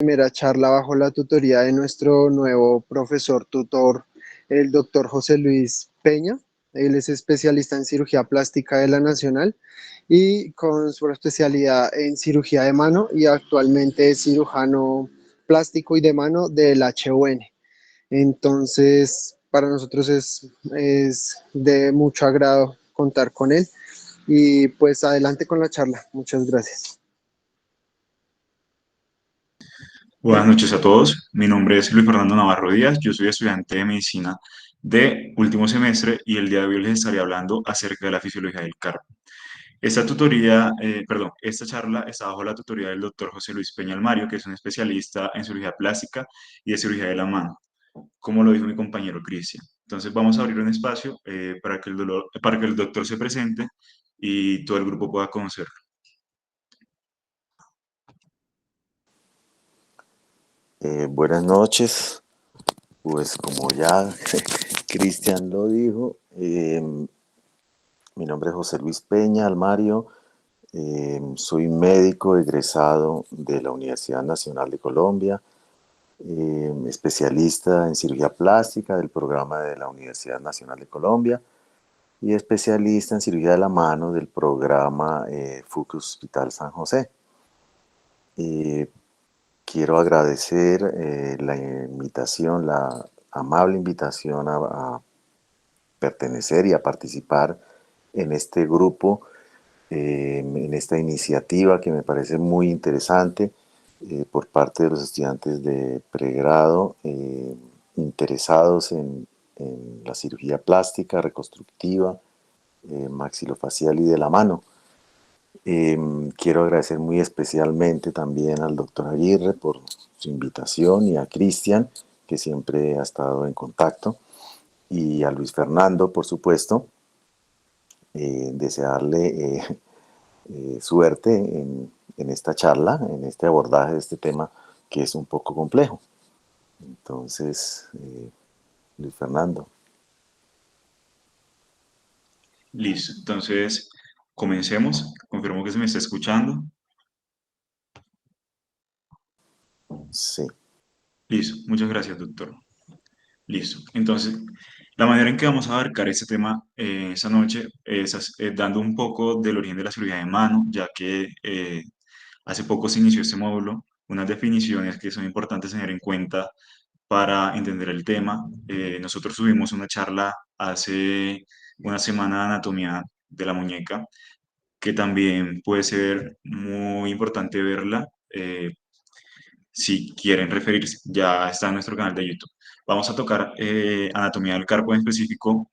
primera charla bajo la tutoría de nuestro nuevo profesor tutor, el doctor José Luis Peña. Él es especialista en cirugía plástica de la Nacional y con su especialidad en cirugía de mano y actualmente es cirujano plástico y de mano del HUN. Entonces, para nosotros es de mucho agrado contar con él y pues adelante con la charla. Muchas gracias. Buenas noches a todos. Mi nombre es Luis Fernando Navarro Díaz. Yo soy estudiante de medicina de último semestre y el día de hoy les estaré hablando acerca de la fisiología del carpo. Esta charla está bajo la tutoría del doctor José Luis Peña Almario, que es un especialista en cirugía plástica y de cirugía de la mano, como lo dijo mi compañero Cristian. Entonces vamos a abrir un espacio para que el doctor se presente y todo el grupo pueda conocerlo. Buenas noches, pues como ya Cristian lo dijo, mi nombre es José Luis Peña Almario, soy médico egresado de la Universidad Nacional de Colombia, especialista en cirugía plástica del programa de la Universidad Nacional de Colombia y especialista en cirugía de la mano del programa Fucus Hospital San José. Eh, Quiero agradecer la invitación, la amable invitación a pertenecer y a participar en este grupo, en esta iniciativa que me parece muy interesante por parte de los estudiantes de pregrado interesados en la cirugía plástica, reconstructiva, maxilofacial y de la mano. Quiero agradecer muy especialmente también al doctor Aguirre por su invitación y a Cristian, que siempre ha estado en contacto, y a Luis Fernando, por supuesto, desearle suerte en esta charla, en este abordaje de este tema que es un poco complejo. Entonces, Luis Fernando. Listo. Entonces, comencemos. Confirmo que se me está escuchando. Sí. Listo. Muchas gracias, doctor. Listo. Entonces, la manera en que vamos a abarcar este tema esta noche es dando un poco del origen de la cirugía de mano, ya que hace poco se inició este módulo, unas definiciones que son importantes tener en cuenta para entender el tema. Nosotros tuvimos una charla hace una semana de anatomía de la muñeca, que también puede ser muy importante verla. Si quieren referirse, ya está en nuestro canal de YouTube. Vamos a tocar anatomía del carpo en específico,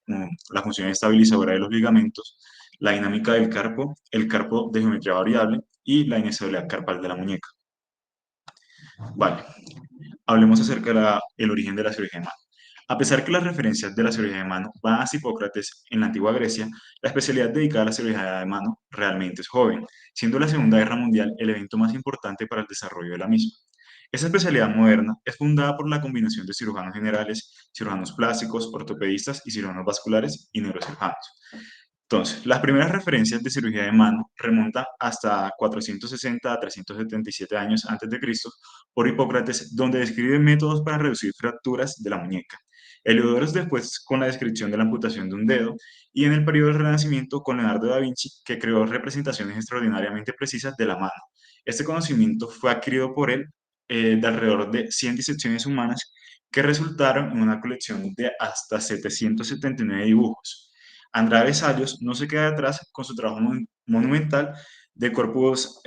la función estabilizadora de los ligamentos, la dinámica del carpo, el carpo de geometría variable y la inestabilidad carpal de la muñeca. Vale, hablemos acerca del origen de la cirugía de mano. A pesar que las referencias de la cirugía de mano van a Hipócrates en la antigua Grecia, la especialidad dedicada a la cirugía de mano realmente es joven, siendo la Segunda Guerra Mundial el evento más importante para el desarrollo de la misma. Esta especialidad moderna es fundada por la combinación de cirujanos generales, cirujanos plásticos, ortopedistas y cirujanos vasculares y neurocirujanos. Entonces, las primeras referencias de cirugía de mano remontan hasta 460 a 377 años antes de Cristo por Hipócrates, donde describe métodos para reducir fracturas de la muñeca. Heliodoro después con la descripción de la amputación de un dedo y en el periodo del Renacimiento con Leonardo da Vinci, que creó representaciones extraordinariamente precisas de la mano. Este conocimiento fue adquirido por él de alrededor de 100 disecciones humanas que resultaron en una colección de hasta 779 dibujos. Andrade Vesallos no se queda atrás con su trabajo monumental de Corporis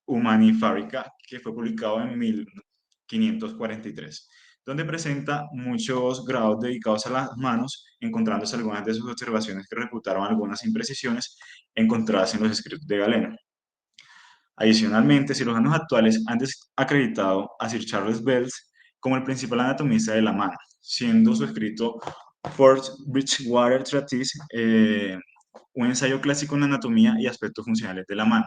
Humani Fabrica, que fue publicado en 1543, donde presenta muchos grados dedicados a las manos, encontrándose algunas de sus observaciones que refutaron algunas imprecisiones encontradas en los escritos de Galeno. Adicionalmente, cirujanos actuales han acreditado a Sir Charles Bells como el principal anatomista de la mano, siendo su escrito Fort Bridgewater Treatise un ensayo clásico en la anatomía y aspectos funcionales de la mano.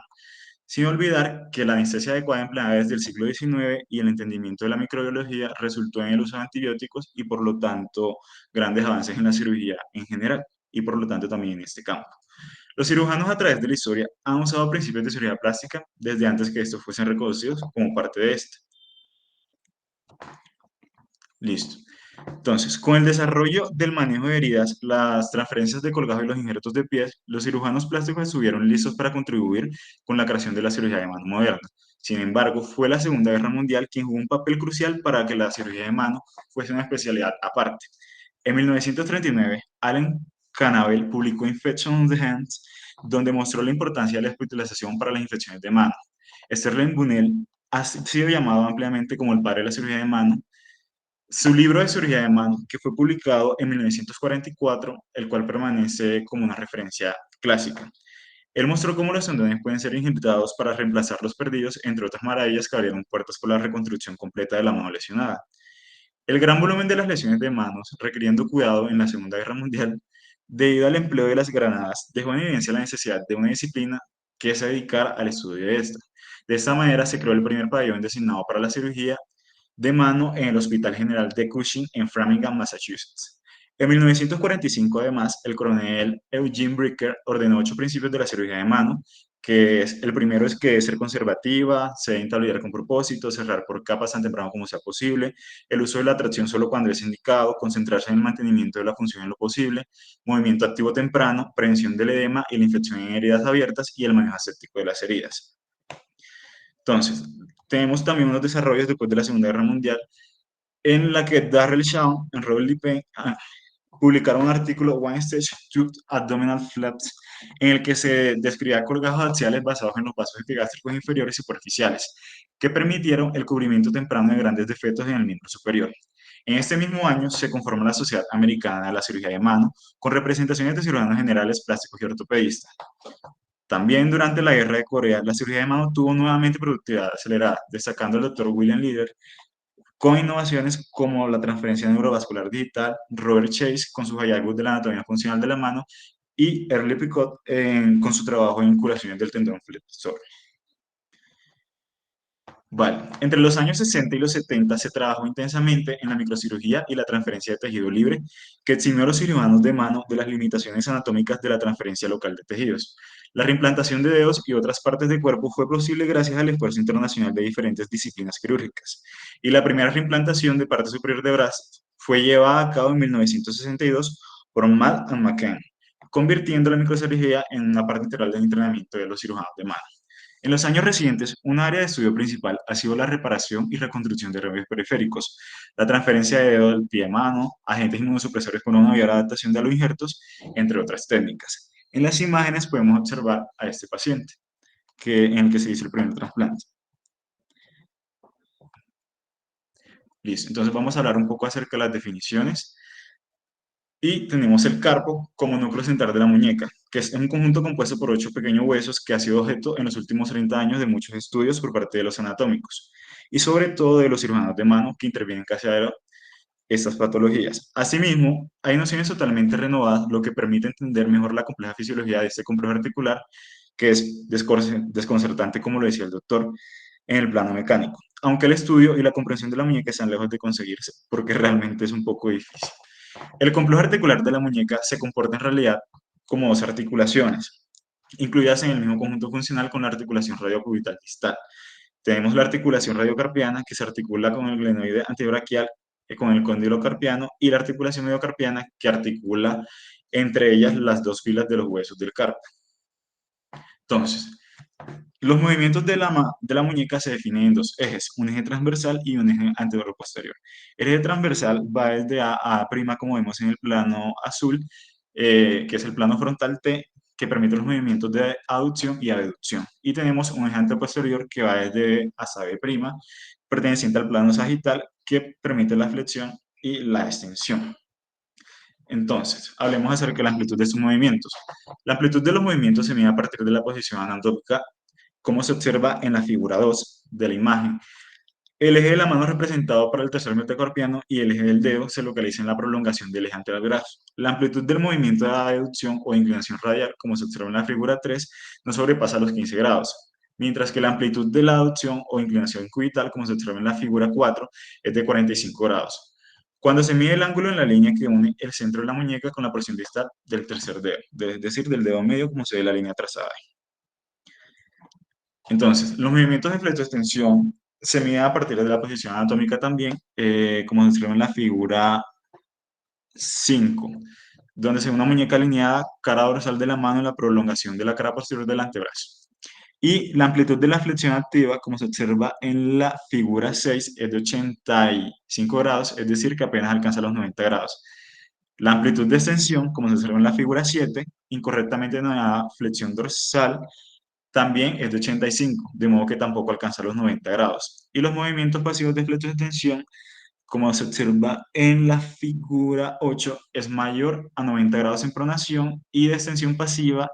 Sin olvidar que la anestesia adecuada empleada desde el siglo XIX y el entendimiento de la microbiología resultó en el uso de antibióticos y por lo tanto grandes avances en la cirugía en general y por lo tanto también en este campo. Los cirujanos a través de la historia han usado principios de cirugía plástica desde antes que estos fuesen reconocidos como parte de esta. Listo. Entonces, con el desarrollo del manejo de heridas, las transferencias de colgajo y los injertos de pies, los cirujanos plásticos estuvieron listos para contribuir con la creación de la cirugía de mano moderna. Sin embargo, fue la Segunda Guerra Mundial quien jugó un papel crucial para que la cirugía de mano fuese una especialidad aparte. En 1939, Allen Canabel publicó Infection on the Hands, donde mostró la importancia de la hospitalización para las infecciones de mano. Sterling Bunnell ha sido llamado ampliamente como el padre de la cirugía de mano. Su libro de cirugía de mano, que fue publicado en 1944, el cual permanece como una referencia clásica. Él mostró cómo los tendones pueden ser injertados para reemplazar los perdidos, entre otras maravillas que abrieron puertas por la reconstrucción completa de la mano lesionada. El gran volumen de las lesiones de manos, requiriendo cuidado en la Segunda Guerra Mundial, debido al empleo de las granadas, dejó en evidencia la necesidad de una disciplina que se dedicara al estudio de esta. De esta manera se creó el primer pabellón designado para la cirugía de mano en el Hospital General de Cushing en Framingham, Massachusetts. En 1945, además, el coronel Eugene Bricker ordenó 8 principios de la cirugía de mano, que es, el primero es que debe ser conservativa, se debe entablar con propósito, cerrar por capas tan temprano como sea posible, el uso de la tracción solo cuando es indicado, concentrarse en el mantenimiento de la función en lo posible, movimiento activo temprano, prevención del edema y la infección en heridas abiertas y el manejo aséptico de las heridas. Entonces, tenemos también unos desarrollos después de la Segunda Guerra Mundial en la que Darrell Shaw y Robert Lippin publicaron un artículo One Stage Tube Abdominal Flaps en el que se describía colgajos axiales basados en los vasos epigástricos inferiores y superficiales que permitieron el cubrimiento temprano de grandes defectos en el miembro superior. En este mismo año se conformó la Sociedad Americana de la Cirugía de Mano con representaciones de cirujanos generales, plásticos y ortopedistas. También durante la Guerra de Corea, la cirugía de mano tuvo nuevamente productividad acelerada, destacando el Dr. William Leader con innovaciones como la transferencia neurovascular digital, Robert Chase con sus hallazgos de la anatomía funcional de la mano y Earle Picot con su trabajo en curaciones del tendón flexor. Vale, entre los años 60 y los 70 se trabajó intensamente en la microcirugía y la transferencia de tejido libre, que eximió a los cirujanos de mano de las limitaciones anatómicas de la transferencia local de tejidos. La reimplantación de dedos y otras partes del cuerpo fue posible gracias al esfuerzo internacional de diferentes disciplinas quirúrgicas, y la primera reimplantación de parte superior de brazos fue llevada a cabo en 1962 por Matt and McCann, convirtiendo la microcirugía en una parte integral del entrenamiento de los cirujanos de mano. En los años recientes, un área de estudio principal ha sido la reparación y reconstrucción de nervios periféricos, la transferencia de dedo del pie a mano, agentes inmunosupresores con una mayor adaptación de los injertos, entre otras técnicas. En las imágenes podemos observar a este paciente, en el que se hizo el primer trasplante. Listo, entonces vamos a hablar un poco acerca de las definiciones. Y tenemos el carpo como núcleo central de la muñeca, que es un conjunto compuesto por 8 pequeños huesos que ha sido objeto en los últimos 30 años de muchos estudios por parte de los anatómicos y sobre todo de los cirujanos de mano que intervienen casi a estas patologías. Asimismo, hay nociones totalmente renovadas, lo que permite entender mejor la compleja fisiología de este complejo articular, que es desconcertante, como lo decía el doctor, en el plano mecánico, aunque el estudio y la comprensión de la muñeca están lejos de conseguirse, porque realmente es un poco difícil. El complejo articular de la muñeca se comporta en realidad como 2 articulaciones, incluidas en el mismo conjunto funcional con la articulación radiocubital distal. Tenemos la articulación radiocarpiana, que se articula con el glenoide antebraquial, con el cóndilo carpiano, y la articulación mediocarpiana, que articula entre ellas las 2 filas de los huesos del carpo. Entonces, los movimientos de la muñeca se definen en 2 ejes, un eje transversal y un eje anterior-posterior. El eje transversal va desde A a A', como vemos en el plano azul, que es el plano frontal T, que permite los movimientos de aducción y abducción. Y tenemos un eje anteroposterior que va desde B hasta B', perteneciente al plano sagital, que permite la flexión y la extensión. Entonces, hablemos acerca de la amplitud de sus movimientos. La amplitud de los movimientos se mide a partir de la posición anatómica, como se observa en la figura 2 de la imagen. El eje de la mano representado para el tercer metacarpiano y el eje del dedo se localiza en la prolongación del eje anterior del brazo. La amplitud del movimiento de abducción o inclinación radial, como se observa en la figura 3, no sobrepasa los 15 grados, mientras que la amplitud de la abducción o inclinación cubital, como se observa en la figura 4, es de 45 grados. Cuando se mide el ángulo en la línea que une el centro de la muñeca con la porción distal del tercer dedo, es decir, del dedo medio como se ve la línea trazada ahí. Entonces, los movimientos de flexoextensión se miden a partir de la posición anatómica también, como se describe en la figura 5, donde se ve una muñeca alineada, cara dorsal de la mano en la prolongación de la cara posterior del antebrazo. Y la amplitud de la flexión activa, como se observa en la figura 6, es de 85 grados, es decir, que apenas alcanza los 90 grados. La amplitud de extensión, como se observa en la figura 7, incorrectamente denominada flexión dorsal, también es de 85, de modo que tampoco alcanza los 90 grados. Y los movimientos pasivos de flexión extensión, como se observa en la figura 8, es mayor a 90 grados en pronación y de extensión pasiva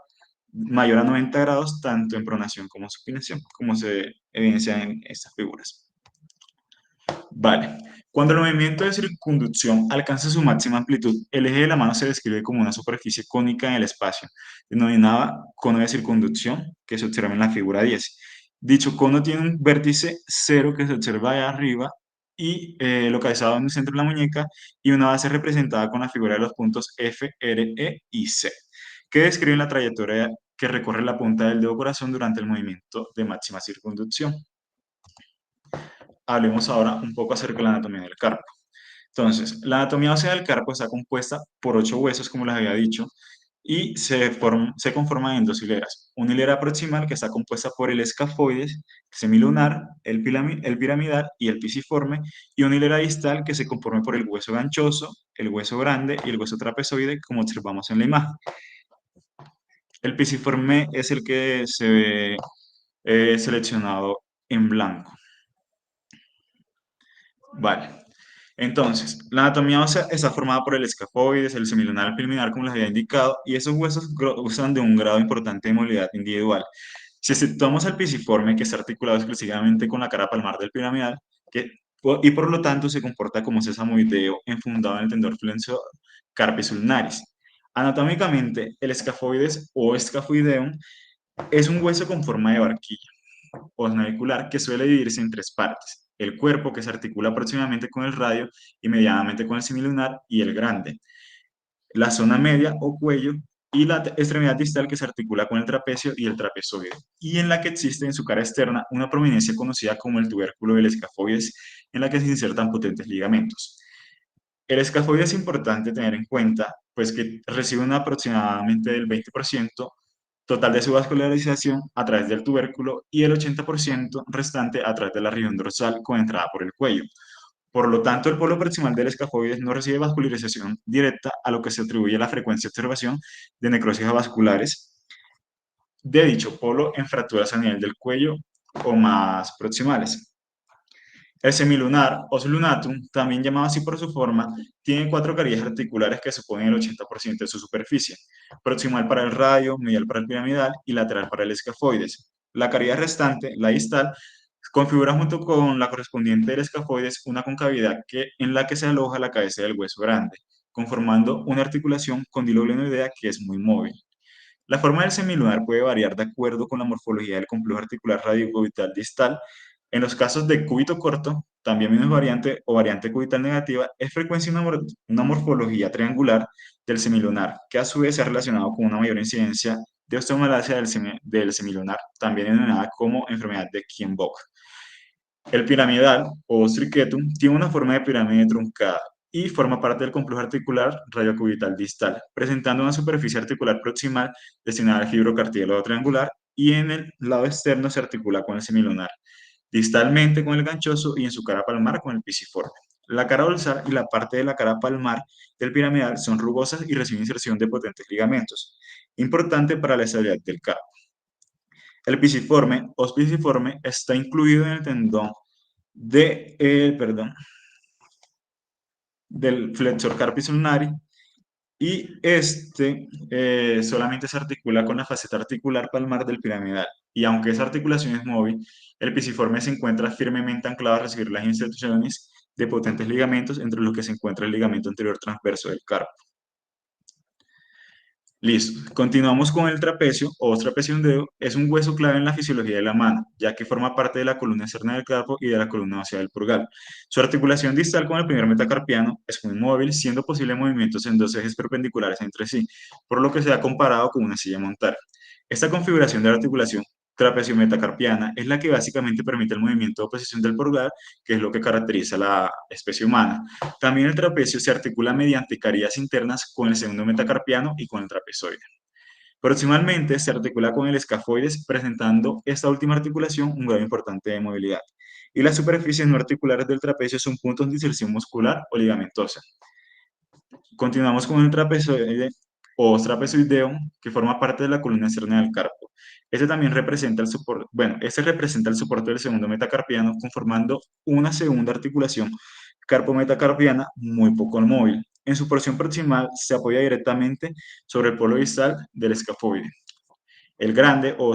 mayor a 90 grados tanto en pronación como supinación, como se evidencia en estas figuras. Vale. Cuando el movimiento de circunducción alcanza su máxima amplitud, el eje de la mano se describe como una superficie cónica en el espacio, denominada cono de circunducción, que se observa en la figura 10. Dicho cono tiene un vértice cero que se observa de arriba y localizado en el centro de la muñeca, y una base representada con la figura de los puntos F, R, E y C, que describen la trayectoria que recorre la punta del dedo corazón durante el movimiento de máxima circunducción. Hablemos ahora un poco acerca de la anatomía del carpo. Entonces, la anatomía ósea del carpo está compuesta por 8 huesos, como les había dicho, y se conforma en 2 hileras. Una hilera proximal que está compuesta por el escafoides, semilunar, el piramidal y el pisiforme, y una hilera distal que se conforma por el hueso ganchoso, el hueso grande y el hueso trapezoide, como observamos en la imagen. El pisiforme es el que se ve seleccionado en blanco. Vale. Entonces, la anatomía ósea está formada por el escafoides, el semilunar, el piramidal, como les había indicado, y esos huesos gozan de un grado importante de movilidad individual. Si exceptuamos al pisiforme, que está articulado exclusivamente con la cara palmar del piramidal, y por lo tanto se comporta como sesamoideo enfundado en el tendón flexor carpis ulnaris. Anatómicamente, el escafoides o escafoideum es un hueso con forma de barquilla posnavicular que suele dividirse en 3 partes: el cuerpo, que se articula aproximadamente con el radio y medianamente con el semilunar, y el grande, la zona media o cuello, y la extremidad distal, que se articula con el trapecio y el trapezoide, y en la que existe en su cara externa una prominencia conocida como el tubérculo del escafoides, en la que se insertan potentes ligamentos. El escafoide es importante tener en cuenta, pues que recibe aproximadamente del 20% total de su vascularización a través del tubérculo y el 80% restante a través de la región dorsal con entrada por el cuello. Por lo tanto, el polo proximal del escafoides no recibe vascularización directa, a lo que se atribuye la frecuencia de observación de necrosis vasculares de dicho polo en fracturas a nivel del cuello o más proximales. El semilunar, os lunatum, también llamado así por su forma, tiene 4 carillas articulares que suponen el 80% de su superficie: proximal para el radio, medial para el piramidal y lateral para el escafoides. La carilla restante, la distal, configura junto con la correspondiente del escafoides una concavidad en la que se aloja la cabeza del hueso grande, conformando una articulación condilo-glenoidea que es muy móvil. La forma del semilunar puede variar de acuerdo con la morfología del complejo articular radiocubital distal. En los casos de cúbito corto, también menos variante o variante cubital negativa, es frecuencia una morfología triangular del semilunar, que a su vez se ha relacionado con una mayor incidencia de osteomalacia del semilunar, también denominada como enfermedad de Kienbock. El piramidal, o ostriquetum, tiene una forma de pirámide truncada y forma parte del complejo articular radiocubital distal, presentando una superficie articular proximal destinada al fibrocartílago triangular, y en el lado externo se articula con el semilunar, distalmente con el ganchoso y en su cara palmar con el pisiforme. La cara dorsal y la parte de la cara palmar del piramidal son rugosas y reciben inserción de potentes ligamentos, importante para la estabilidad del carpo. El pisiforme, os pisiforme, está incluido en el tendón del flexor carpis ulnari, y solamente se articula con la faceta articular palmar del piramidal, y aunque esa articulación es móvil, el pisiforme se encuentra firmemente anclado a recibir las inserciones de potentes ligamentos, entre los que se encuentra el ligamento anterior transverso del carpo. Listo. Continuamos con el trapecio o trapeziundeo. Es un hueso clave en la fisiología de la mano, ya que forma parte de la columna externa del carpo y de la columna ósea del purgal. Su articulación distal con el primer metacarpiano es muy móvil, siendo posible movimientos en dos ejes perpendiculares entre sí, por lo que se ha comparado con una silla montar. Esta configuración de la articulación trapecio-metacarpiana es la que básicamente permite el movimiento de oposición del purgal, que es lo que caracteriza a la especie humana. También el trapecio se articula mediante carillas internas con el segundo metacarpiano y con el trapezoide. Proximalmente se articula con el escafoides, presentando esta última articulación un grado importante de movilidad. Y las superficies no articulares del trapecio son puntos de inserción muscular o ligamentosa. Continuamos con el trapezoide o trapezoideo, que forma parte de la columna externa del carpo. Este también representa el soporte, este representa el soporte del segundo metacarpiano, conformando una segunda articulación carpo-metacarpiana muy poco móvil. En su porción proximal se apoya directamente sobre el polo distal del escafoide. El grande o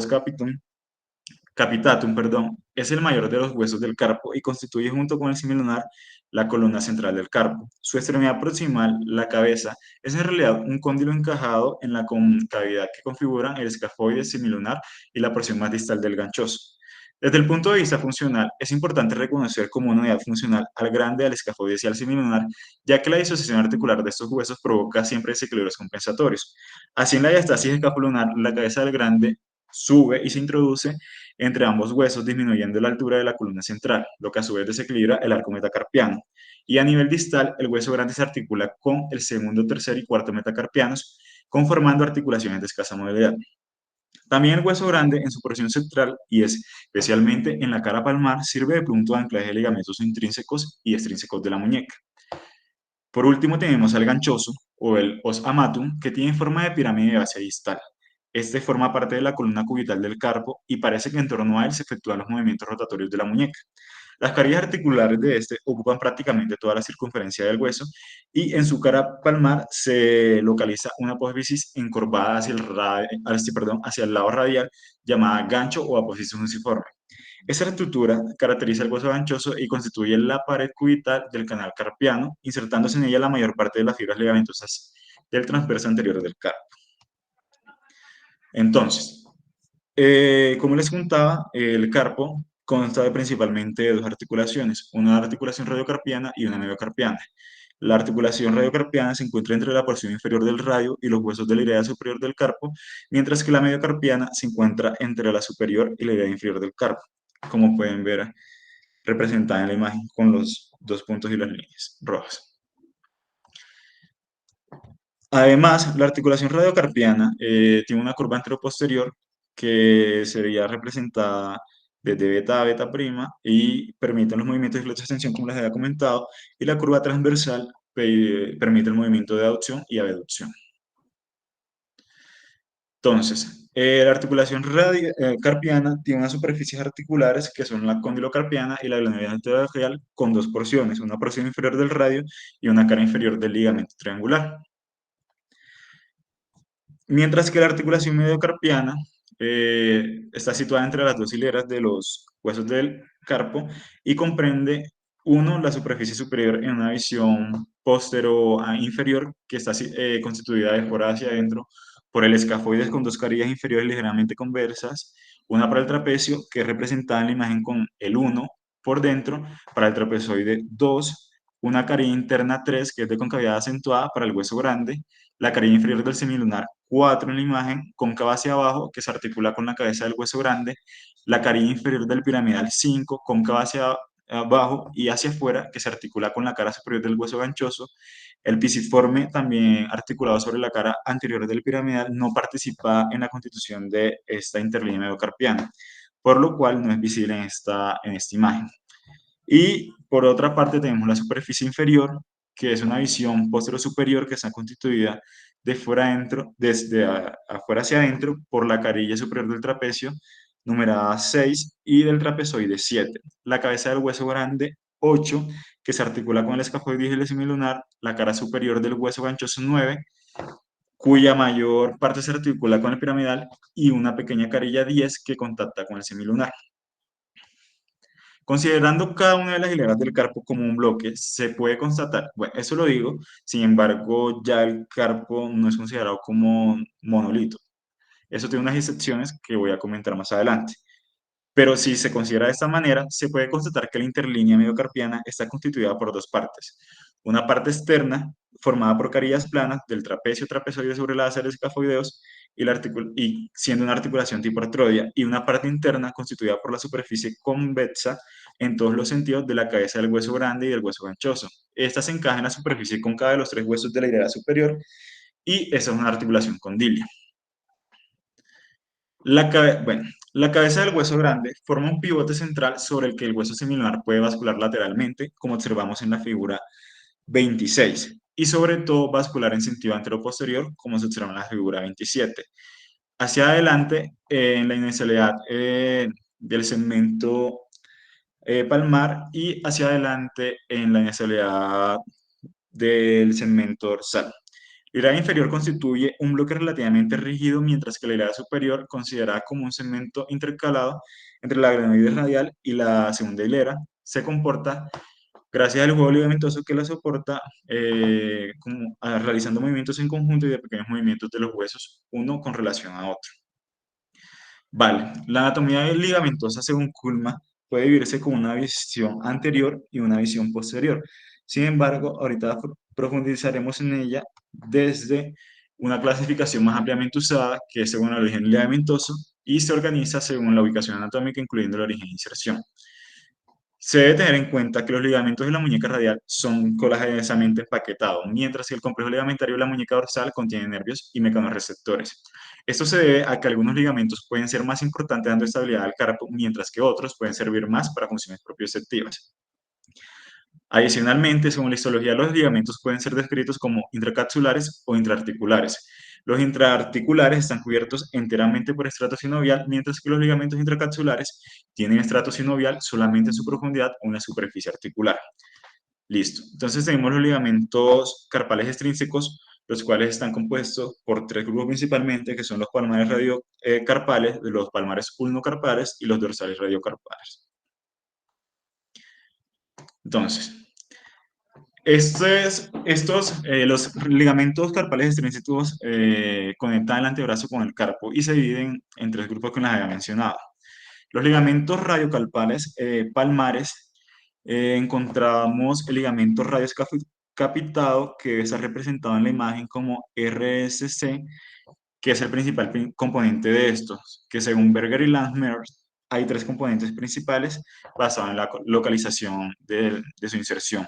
capitatum, es el mayor de los huesos del carpo y constituye junto con el semilunar la columna central del carpo. Su extremidad proximal, la cabeza, es en realidad un cóndilo encajado en la concavidad que configuran el escafoide semilunar y la porción más distal del ganchoso. Desde el punto de vista funcional, es importante reconocer como una unidad funcional al grande, al escafoide y al semilunar, ya que la disociación articular de estos huesos provoca siempre desequilibrios compensatorios. Así, en la diastasis escapular, la cabeza del grande sube y se introduce entre ambos huesos, disminuyendo la altura de la columna central, lo que a su vez desequilibra el arco metacarpiano. Y a nivel distal, el hueso grande se articula con el segundo, tercer y cuarto metacarpianos, conformando articulaciones de escasa movilidad. También el hueso grande, en su porción central y especialmente en la cara palmar, sirve de punto de anclaje de ligamentos intrínsecos y extrínsecos de la muñeca. Por último tenemos al ganchoso, o el os amatum, que tiene forma de pirámide de base distal. Este forma parte de la columna cubital del carpo y parece que en torno a él se efectúan los movimientos rotatorios de la muñeca. Las carillas articulares de este ocupan prácticamente toda la circunferencia del hueso y en su cara palmar se localiza una apófisis encorvada hacia el lado radial llamada gancho o apófisis fusiforme. Esta estructura caracteriza el hueso ganchoso y constituye la pared cubital del canal carpiano, insertándose en ella la mayor parte de las fibras ligamentosas del transverso anterior del carpo. Entonces, como les contaba, el carpo consta principalmente de dos articulaciones, una articulación radiocarpiana y una mediocarpiana. La articulación radiocarpiana se encuentra entre la porción inferior del radio y los huesos de la iliada superior del carpo, mientras que la mediocarpiana se encuentra entre la superior y la iliada inferior del carpo, como pueden ver representada en la imagen con los dos puntos y las líneas rojas. Además, la articulación radiocarpiana tiene una curva anteroposterior que sería representada desde beta a beta prima y permite los movimientos de flexión-extensión como les había comentado, y la curva transversal permite el movimiento de aducción y abducción. Entonces, la articulación carpiana tiene unas superficies articulares que son la condilocarpiana y la glenoidea anteroradial con dos porciones, una porción inferior del radio y una cara inferior del ligamento triangular. Mientras que la articulación mediocarpiana está situada entre las dos hileras de los huesos del carpo y comprende, uno, la superficie superior en una visión inferior que está constituida de fuera hacia adentro por el escafoides con dos carillas inferiores ligeramente conversas, una para el trapecio, que es representada en la imagen con el 1 por dentro, para el trapezoide 2, una carilla interna 3, que es de concavidad acentuada para el hueso grande, la carilla inferior del semilunar 4 en la imagen, cóncava hacia abajo, que se articula con la cabeza del hueso grande, la carilla inferior del piramidal 5, cóncava hacia abajo y hacia afuera, que se articula con la cara superior del hueso ganchoso. El pisiforme, también articulado sobre la cara anterior del piramidal, no participa en la constitución de esta interlínea mediocarpiana, por lo cual no es visible en esta imagen. Y por otra parte tenemos la superficie inferior, que es una visión posterior-superior que está constituida de fuera adentro, desde afuera hacia adentro, por la carilla superior del trapecio, numerada 6, y del trapezoide 7. La cabeza del hueso grande 8, que se articula con el escafoide y el semilunar, la cara superior del hueso ganchoso 9, cuya mayor parte se articula con el piramidal, y una pequeña carilla 10 que contacta con el semilunar. Considerando cada una de las hileras del carpo como un bloque, se puede constatar, bueno, eso lo digo, sin embargo, ya el carpo no es considerado como monolito. Eso tiene unas excepciones que voy a comentar más adelante. Pero si se considera de esta manera, se puede constatar que la interlínea mediocarpiana está constituida por dos partes. Una parte externa, formada por carillas planas del trapecio trapezoide sobre las áreas escafoideos y siendo una articulación tipo artrodia, y una parte interna constituida por la superficie convexa en todos los sentidos de la cabeza del hueso grande y del hueso ganchoso. Esta se encaja en la superficie cóncava de los tres huesos de la hilera superior y esa es una articulación condilia. Bueno, la cabeza del hueso grande forma un pivote central sobre el que el hueso semilunar puede bascular lateralmente, como observamos en la figura 26, y sobre todo bascular en sentido anteroposterior, como se observa en la figura 27. Hacia adelante, en la inicialidad del segmento palmar y hacia adelante en la inicialidad del segmento dorsal. La hilera inferior constituye un bloque relativamente rígido, mientras que la hilera superior, considerada como un segmento intercalado entre la glenoide radial y la segunda hilera, se comporta gracias al juego ligamentoso que la soporta, realizando movimientos en conjunto y de pequeños movimientos de los huesos, uno con relación a otro. Vale, la anatomía ligamentosa según Kuhlmann puede dividirse con una visión anterior y una visión posterior. Sin embargo, ahorita profundizaremos en ella desde una clasificación más ampliamente usada, que es según el origen ligamentoso, y se organiza según la ubicación anatómica, incluyendo el origen e inserción. Se debe tener en cuenta que los ligamentos de la muñeca radial son colágenamente empaquetados, mientras que el complejo ligamentario de la muñeca dorsal contiene nervios y mecanorreceptores. Esto se debe a que algunos ligamentos pueden ser más importantes dando estabilidad al carpo, mientras que otros pueden servir más para funciones propioceptivas. Adicionalmente, según la histología, los ligamentos pueden ser descritos como intracapsulares o intraarticulares. Los intraarticulares están cubiertos enteramente por estrato sinovial, mientras que los ligamentos intracapsulares tienen estrato sinovial solamente en su profundidad o en la superficie articular. Listo. Entonces tenemos los ligamentos carpales extrínsecos, los cuales están compuestos por tres grupos principalmente, que son los palmares radiocarpales, los palmares ulnocarpales y los dorsales radiocarpales. Entonces, los ligamentos carpales extrínsecos conectan el antebrazo con el carpo y se dividen en tres grupos que les había mencionado. Los ligamentos radiocarpales palmares, encontramos el ligamento radioescafocapitado, que está representado en la imagen como RSC, que es el principal componente de estos, que según Berger y Landsmerz hay tres componentes principales basados en la localización de su inserción.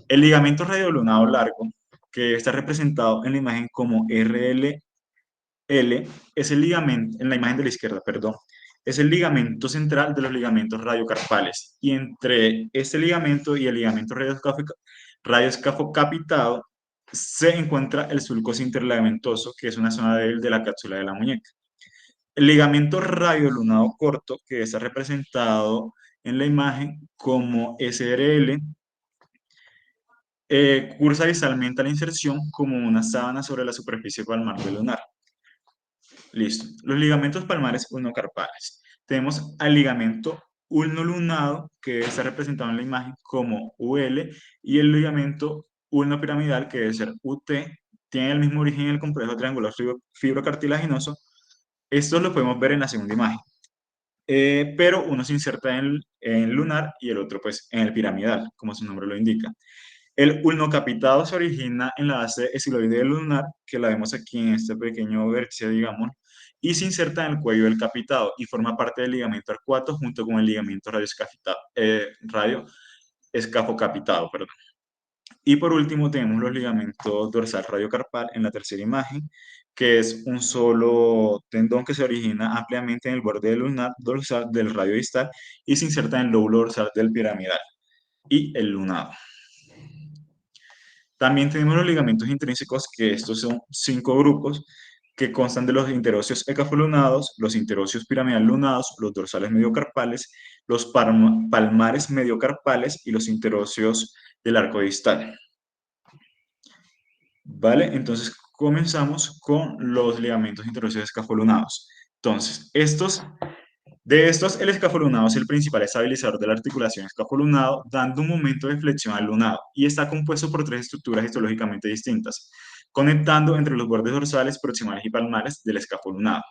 El ligamento radiolunado largo, que está representado en la imagen como RLL, es el ligamento, en la imagen de la izquierda, perdón, es el ligamento central de los ligamentos radiocarpales. Y entre este ligamento y el ligamento radioescafocapitado se encuentra el sulcus interligamentoso, que es una zona débil de la cápsula de la muñeca. El ligamento radiolunado corto, que está representado en la imagen como SRL, cursa distalmente a la inserción como una sábana sobre la superficie palmar del lunar. Listo. Los ligamentos palmares ulnocarpales. Tenemos al ligamento ulnolunado, que está representado en la imagen como UL, y el ligamento ulnopiramidal, que debe ser UT, tiene el mismo origen en el complejo triangular fibrocartilaginoso. Esto lo podemos ver en la segunda imagen. Pero uno se inserta en el lunar y el otro pues en el piramidal, como su nombre lo indica. El ulnocapitado se origina en la base esiloide del lunar, que la vemos aquí en este pequeño vértice, digamos, y se inserta en el cuello del capitado y forma parte del ligamento arcuato junto con el ligamento radioescafocapitado, perdón. Y por último tenemos los ligamentos dorsal radiocarpal en la tercera imagen, que es un solo tendón que se origina ampliamente en el borde del lunar dorsal del radio distal y se inserta en el lóbulo dorsal del piramidal y el lunado. También tenemos los ligamentos intrínsecos, que estos son 5 grupos, que constan de los interóseos ecafolunados, los interóseos piramidal lunados, los dorsales mediocarpales, los palmares mediocarpales y los interóseos del arco distal. ¿Vale? Entonces comenzamos con los ligamentos interóseos escafolunados. Entonces, estos De estos, el escafolunado es el principal estabilizador de la articulación escafolunado, dando un momento de flexión al lunado, y está compuesto por tres estructuras histológicamente distintas, conectando entre los bordes dorsales, proximales y palmares del escafolunado.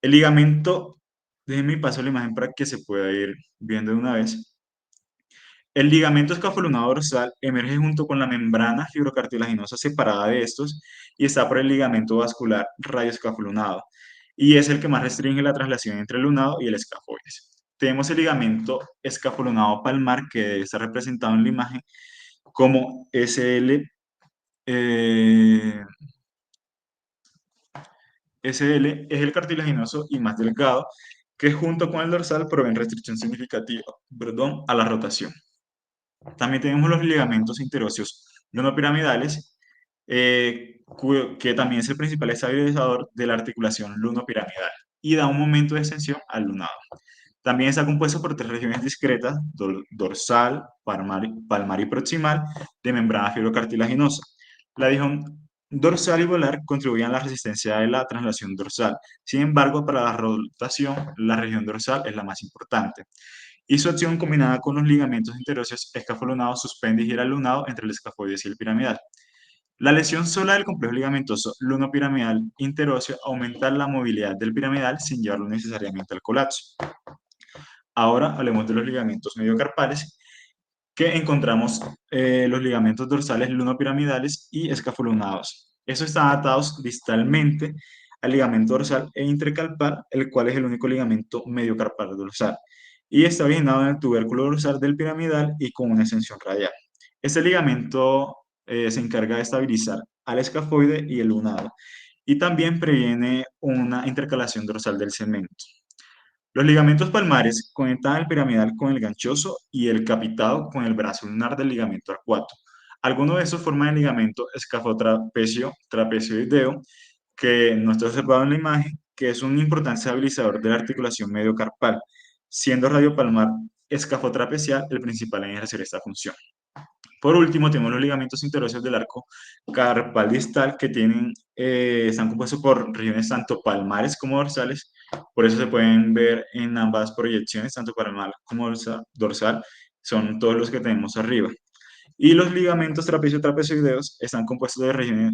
El ligamento, déjenme paso la imagen para que se pueda ir viendo de una vez. El ligamento escafolunado dorsal emerge junto con la membrana fibrocartilaginosa separada de estos y está por el ligamento vascular radioescafolunado, y es el que más restringe la traslación entre el lunado y el escafoides. Tenemos el ligamento escafolunado palmar, que está representado en la imagen como SL, SL es el cartilaginoso y más delgado, que junto con el dorsal proveen restricción significativa, a la rotación. También tenemos los ligamentos interóseos lunopiramidales, que también es el principal estabilizador de la articulación lunopiramidal y da un momento de extensión al lunado. También está compuesto por tres regiones discretas, dorsal, palmar y proximal, de membrana fibrocartilaginosa. La región dorsal y volar contribuyen a la resistencia de la translación dorsal. Sin embargo, para la rotación, la región dorsal es la más importante, y su acción combinada con los ligamentos interóseos escafolunados suspende y gira el lunado entre el escafoides y el piramidal. La lesión sola del complejo ligamentoso lunopiramidal interóseo aumenta la movilidad del piramidal sin llevarlo necesariamente al colapso. Ahora hablemos de los ligamentos mediocarpales, que encontramos los ligamentos dorsales lunopiramidales y escafolunados. Estos están atados distalmente al ligamento dorsal e intercarpal, el cual es el único ligamento mediocarpal dorsal, y está originado en el tubérculo dorsal del piramidal y con una extensión radial. Este ligamento se encarga de estabilizar al escafoide y el lunado, y también previene una intercalación dorsal del cemento. Los ligamentos palmares conectan el piramidal con el ganchoso y el capitado con el brazo lunar del ligamento arcuato. Algunos de estos forman el ligamento escafotrapecioideo, que no está observado en la imagen, que es un importante estabilizador de la articulación mediocarpal, siendo radiopalmar escafotrapecial el principal en ejercer esta función. Por último, tenemos los ligamentos interóseos del arco carpal distal, que están compuestos por regiones tanto palmares como dorsales. Por eso se pueden ver en ambas proyecciones, tanto palmar como dorsal, son todos los que tenemos arriba. Y los ligamentos trapecio-trapezoideos están compuestos de regiones,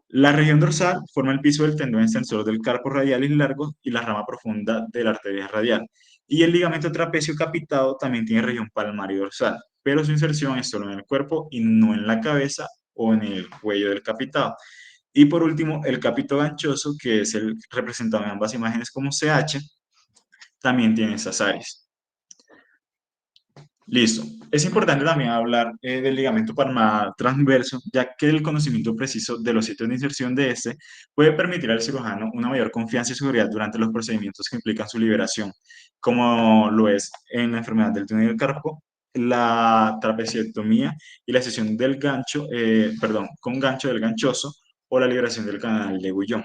la región dorsal forma el piso del tendón extensor del carpo radial y largo y la rama profunda de la arteria radial. Y el ligamento trapecio capitado también tiene región palmar y dorsal, pero su inserción es solo en el cuerpo y no en la cabeza o en el cuello del capitado. Y por último, el capito ganchoso, que es el representado en ambas imágenes como CH, también tiene esas áreas. Listo. Es importante también hablar del ligamento palmar transverso, ya que el conocimiento preciso de los sitios de inserción de este puede permitir al cirujano una mayor confianza y seguridad durante los procedimientos que implican su liberación, como lo es en la enfermedad del túnel del carpo, la trapeciectomía y la sección del gancho, con gancho del ganchoso, o la liberación del canal de Guyon.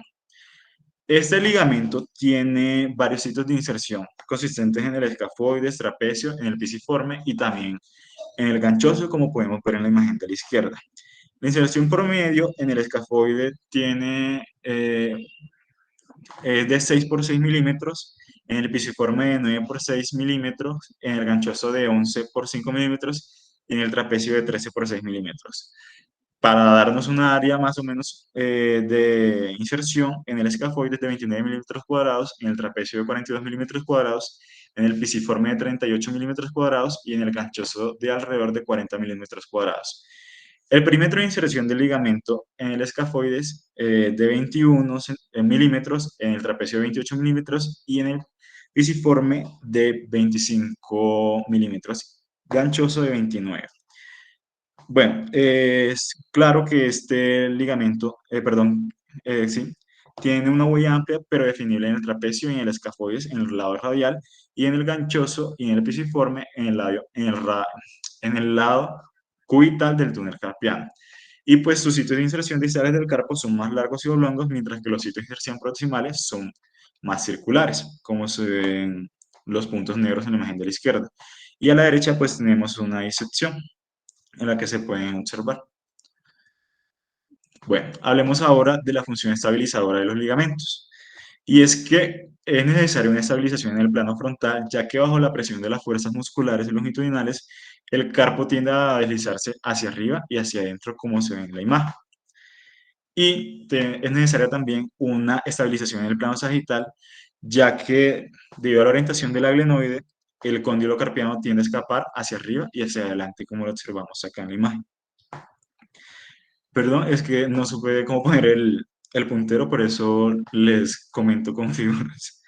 Este ligamento tiene varios sitios de inserción consistentes en el escafoides, trapecio, en el pisiforme y también en el ganchoso, como podemos ver en la imagen de la izquierda. La inserción promedio en el escafoide tiene de 6 por 6 milímetros, en el pisiforme de 9 por 6 milímetros, en el ganchoso de 11 por 5 milímetros y en el trapecio de 13 por 6 milímetros. Para darnos una área más o menos de inserción, en el escafoide de 29 milímetros cuadrados, en el trapecio de 42 milímetros cuadrados, en el pisiforme de 38 milímetros cuadrados y en el ganchoso de alrededor de 40 milímetros cuadrados. El perímetro de inserción del ligamento en el escafoide es de 21 milímetros, en el trapecio de 28 milímetros y en el pisiforme de 25 milímetros, ganchoso de 29. Bueno, es claro que este ligamento, sí, tiene una huella amplia pero definible en el trapecio y en el escafoides, en el lado radial, y en el ganchoso y en el pisiforme en el lado cubital del túnel carpiano. Y pues sus sitios de inserción distales del carpo son más largos y oblongos, mientras que los sitios de inserción proximales son más circulares, como se ven los puntos negros en la imagen de la izquierda. Y a la derecha pues tenemos una disección en la que se pueden observar. Bueno, hablemos ahora de la función estabilizadora de los ligamentos. y es que es necesaria una estabilización en el plano frontal, ya que bajo la presión de las fuerzas musculares y longitudinales, el carpo tiende a deslizarse hacia arriba y hacia adentro, como se ve en la imagen. Y es necesaria también una estabilización en el plano sagital, ya que debido a la orientación del glenoide, el cóndilo carpiano tiende a escapar hacia arriba y hacia adelante, como lo observamos acá en la imagen. Perdón, es que no supe cómo poner el puntero, por eso les comento con figuras.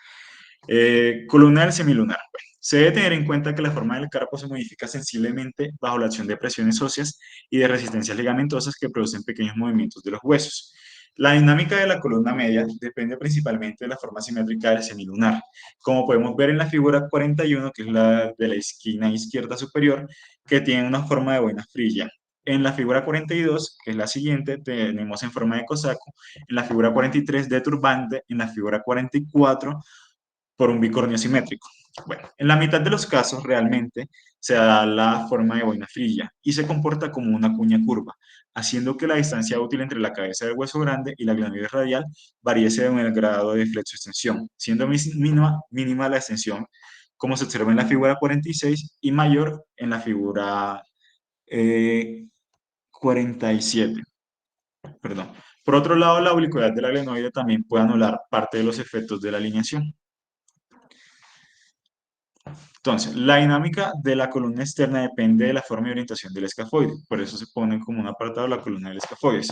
Columna del semilunar. Bueno, se debe tener en cuenta que la forma del carpo se modifica sensiblemente bajo la acción de presiones óseas y de resistencias ligamentosas que producen pequeños movimientos de los huesos. La dinámica de la columna media depende principalmente de la forma simétrica del semilunar. Como podemos ver en la figura 41, que es la de la esquina izquierda superior, que tiene una forma de boina frilla. En la figura 42, que es la siguiente, tenemos en forma de cosaco. En la figura 43, de turbante. En la figura 44, por un bicornio simétrico. Bueno, en la mitad de los casos realmente se da la forma de boina frilla y se comporta como una cuña curva, haciendo que la distancia útil entre la cabeza del hueso grande y la glenoide radial varíe según el grado de flexo-extensión, siendo mínima la extensión, como se observa en la figura 46, y mayor en la figura 47. Perdón. Por otro lado, la oblicuidad de la glenoide también puede anular parte de los efectos de la alineación. Entonces, la dinámica de la columna externa depende de la forma y orientación del escafoide, por eso se pone como un apartado la columna del escafoide.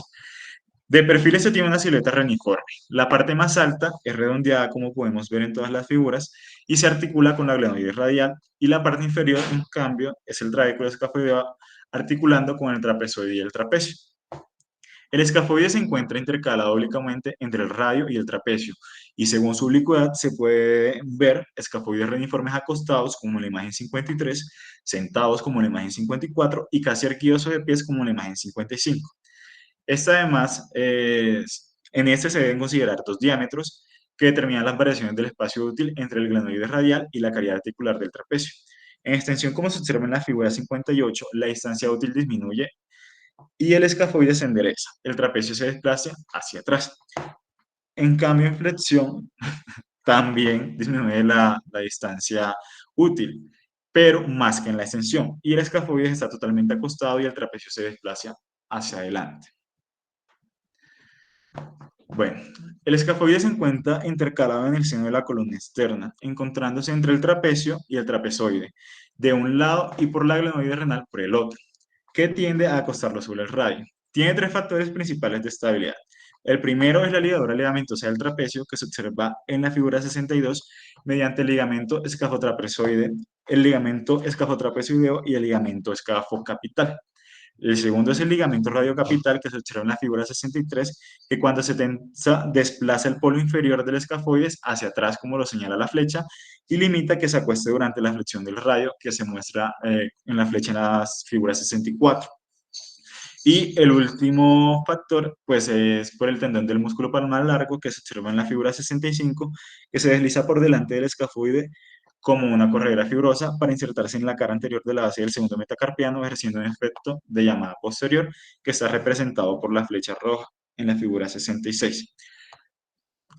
De perfil este tiene una silueta reniforme. La parte más alta es redondeada, como podemos ver en todas las figuras, y se articula con la glenoide radial, y la parte inferior, en cambio, es el trabéculo escafoideo articulando con el trapezoide y el trapecio. El escafoide se encuentra intercalado oblicuamente entre el radio y el trapecio, y según su oblicuidad se puede ver escafoides reniformes acostados como en la imagen 53, sentados como en la imagen 54 y casi erguidos o de pies como en la imagen 55. Además, en este se deben considerar dos diámetros que determinan las variaciones del espacio útil entre el glenoide radial y la caridad articular del trapecio. En extensión, como se observa en la figura 58, la distancia útil disminuye y el escafoide se endereza, el trapecio se desplaza hacia atrás. En cambio, en flexión también disminuye la distancia útil, pero más que en la extensión, y el escafoide está totalmente acostado y el trapecio se desplaza hacia adelante. Bueno, el escafoide se encuentra intercalado en el seno de la columna externa, encontrándose entre el trapecio y el trapezoide, de un lado, y por la glenoide renal por el otro, que tiende a acostarlo sobre el radio. Tiene tres factores principales de estabilidad. El primero es la ligadura ligamentosa del trapecio, que se observa en la figura 62 mediante el ligamento escafotrapezoide, el ligamento escafotrapezoideo y el ligamento escafocapital. El segundo es el ligamento radiocapital, que se observa en la figura 63, que cuando se tensa desplaza el polo inferior del escafoides hacia atrás, como lo señala la flecha, y limita que se acueste durante la flexión del radio, que se muestra en la flecha en la figura 64. Y el último factor, pues, es por el tendón del músculo palmar largo, que se observa en la figura 65, que se desliza por delante del escafoide como una corredera fibrosa para insertarse en la cara anterior de la base del segundo metacarpiano, ejerciendo un efecto de llamada posterior, que está representado por la flecha roja en la figura 66.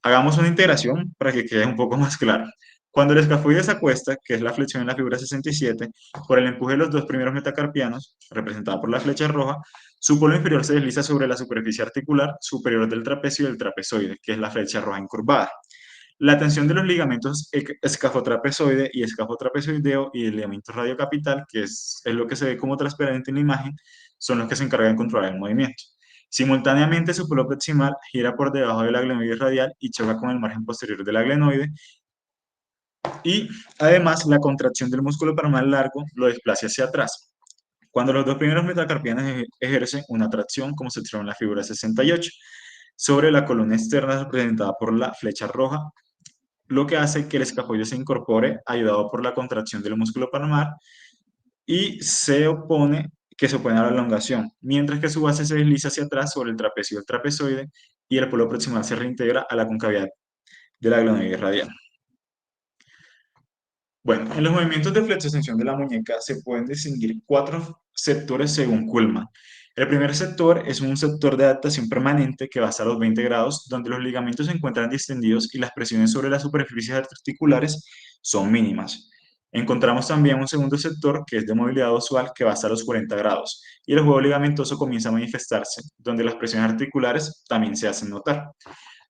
Hagamos una integración para que quede un poco más claro. Cuando el escafoide se acuesta, que es la flexión en la figura 67, por el empuje de los dos primeros metacarpianos, representada por la flecha roja, su polo inferior se desliza sobre la superficie articular superior del trapecio y del trapezoide, que es la flecha roja incurvada. La tensión de los ligamentos escafotrapezoide y escafotrapezoideo y el ligamento radiocapital, que es lo que se ve como transparente en la imagen, son los que se encargan de controlar el movimiento. Simultáneamente, su polo proximal gira por debajo de la glenoide radial y choca con el margen posterior de la glenoide, y además la contracción del músculo palmar largo lo desplaza hacia atrás. Cuando los dos primeros metacarpianos ejercen una tracción, como se observa en la figura 68, sobre la columna externa representada por la flecha roja, lo que hace que el escafoide se incorpore ayudado por la contracción del músculo palmar y que se opone a la elongación, mientras que su base se desliza hacia atrás sobre el trapecio del trapezoide y el polo proximal se reintegra a la concavidad de la glenoide radial. Bueno, en los movimientos de flexo-extensión de la muñeca se pueden distinguir cuatro sectores según Kuhlmann. El primer sector es un sector de adaptación permanente que va hasta los 20 grados, donde los ligamentos se encuentran distendidos y las presiones sobre las superficies articulares son mínimas. Encontramos también un segundo sector que es de movilidad usual que va hasta los 40 grados y el juego ligamentoso comienza a manifestarse, donde las presiones articulares también se hacen notar.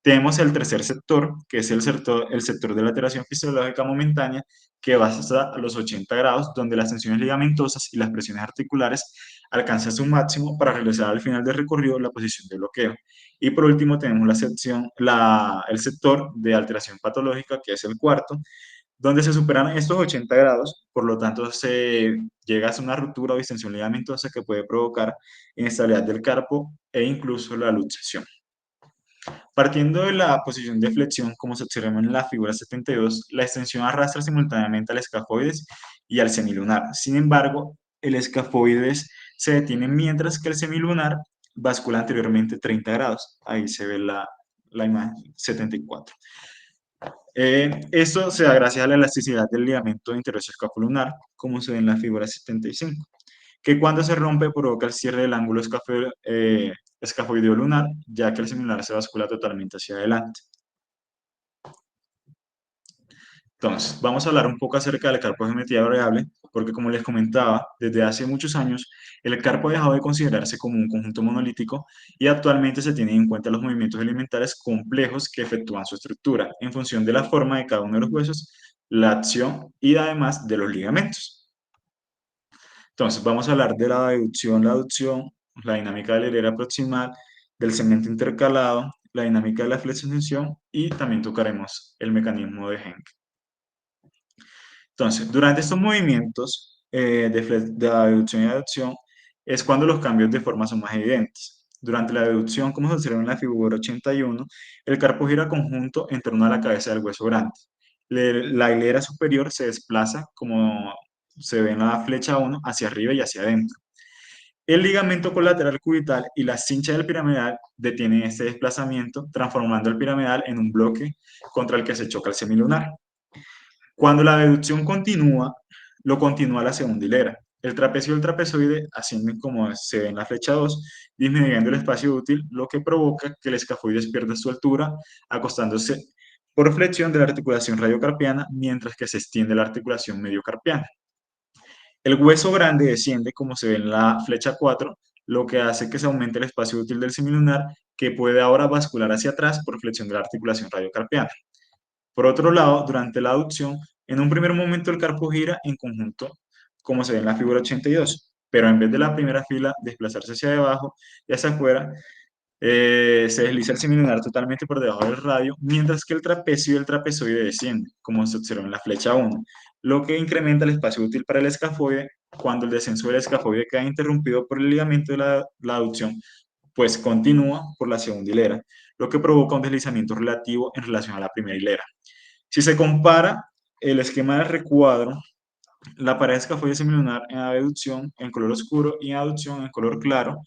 Tenemos el tercer sector, que es el sector de la alteración fisiológica momentánea, que va hasta los 80 grados, donde las tensiones ligamentosas y las presiones articulares alcanzan su máximo para realizar al final del recorrido la posición de bloqueo. Y por último tenemos el sector de alteración patológica, que es el cuarto, donde se superan estos 80 grados, por lo tanto se llega a una ruptura o distensión ligamentosa que puede provocar inestabilidad del carpo e incluso la luxación. Partiendo de la posición de flexión, como se observa en la figura 72, la extensión arrastra simultáneamente al escafoides y al semilunar. Sin embargo, el escafoides se detiene mientras que el semilunar bascula anteriormente 30 grados. Ahí se ve la imagen 74. Esto se da gracias a la elasticidad del ligamento interosescapulunar, como se ve en la figura 75, que cuando se rompe provoca el cierre del ángulo escafoideo lunar, ya que el semilunar se bascula totalmente hacia adelante. Entonces, vamos a hablar un poco acerca del carpo de geometría variable, porque como les comentaba, desde hace muchos años, el carpo ha dejado de considerarse como un conjunto monolítico y actualmente se tienen en cuenta los movimientos elementales complejos que efectúan su estructura, en función de la forma de cada uno de los huesos, la acción y además de los ligamentos. Entonces, vamos a hablar de la deducción, la aducción, la dinámica de la hilera proximal, del segmento intercalado, la dinámica de la flexión y también tocaremos el mecanismo de Henk. Entonces, durante estos movimientos de la deducción y aducción es cuando los cambios de forma son más evidentes. Durante la deducción, como se observa en la figura 81, el carpo gira conjunto en torno a la cabeza del hueso grande. La hilera superior se desplaza, como se ve en la flecha 1, hacia arriba y hacia adentro. El ligamento colateral cubital y la cincha del piramidal detienen este desplazamiento, transformando el piramidal en un bloque contra el que se choca el semilunar. Cuando la deducción continúa, lo continúa la segunda hilera. El trapecio y el trapezoide ascienden como se ve en la flecha 2, disminuyendo el espacio útil, lo que provoca que el escafoides pierda su altura, acostándose por flexión de la articulación radiocarpiana, mientras que se extiende la articulación mediocarpiana. El hueso grande desciende, como se ve en la flecha 4, lo que hace que se aumente el espacio útil del semilunar, que puede ahora bascular hacia atrás por flexión de la articulación radiocarpiana. Por otro lado, durante la aducción, en un primer momento el carpo gira en conjunto, como se ve en la figura 82, pero en vez de la primera fila desplazarse hacia debajo y hacia afuera, se desliza el semilunar totalmente por debajo del radio, mientras que el trapecio y el trapezoide descienden, como se observa en la flecha 1, lo que incrementa el espacio útil para el escafoide cuando el descenso del escafoide queda interrumpido por el ligamento de la aducción, pues continúa por la segunda hilera, lo que provoca un deslizamiento relativo en relación a la primera hilera. Si se compara el esquema del recuadro, la pared escafoide semilunar en abducción en color oscuro y en aducción en color claro,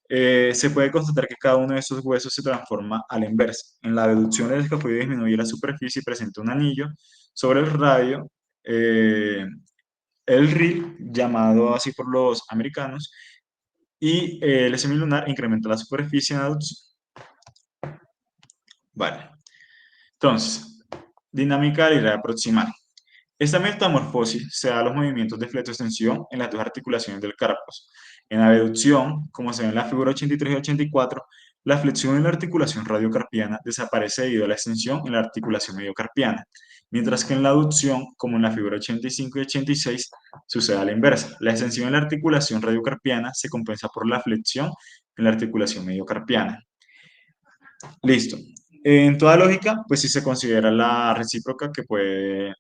se puede constatar que cada uno de estos huesos se transforma a la inversa. En la abducción el escafoide disminuye la superficie y presenta un anillo sobre el radio, el RIL, llamado así por los americanos, y el semilunar incrementa la superficie en aducción. Vale. Entonces, dinámica de la hilera proximal. Esta metamorfosis se da a los movimientos de flexoextensión en las dos articulaciones del carpo. En la abducción, como se ve en la figura 83 y 84, la flexión en la articulación radiocarpiana desaparece debido a la extensión en la articulación mediocarpiana, mientras que en la aducción, como en la figura 85 y 86, sucede a la inversa. La extensión en la articulación radiocarpiana se compensa por la flexión en la articulación mediocarpiana. Listo. En toda lógica, pues sí se considera la recíproca que puede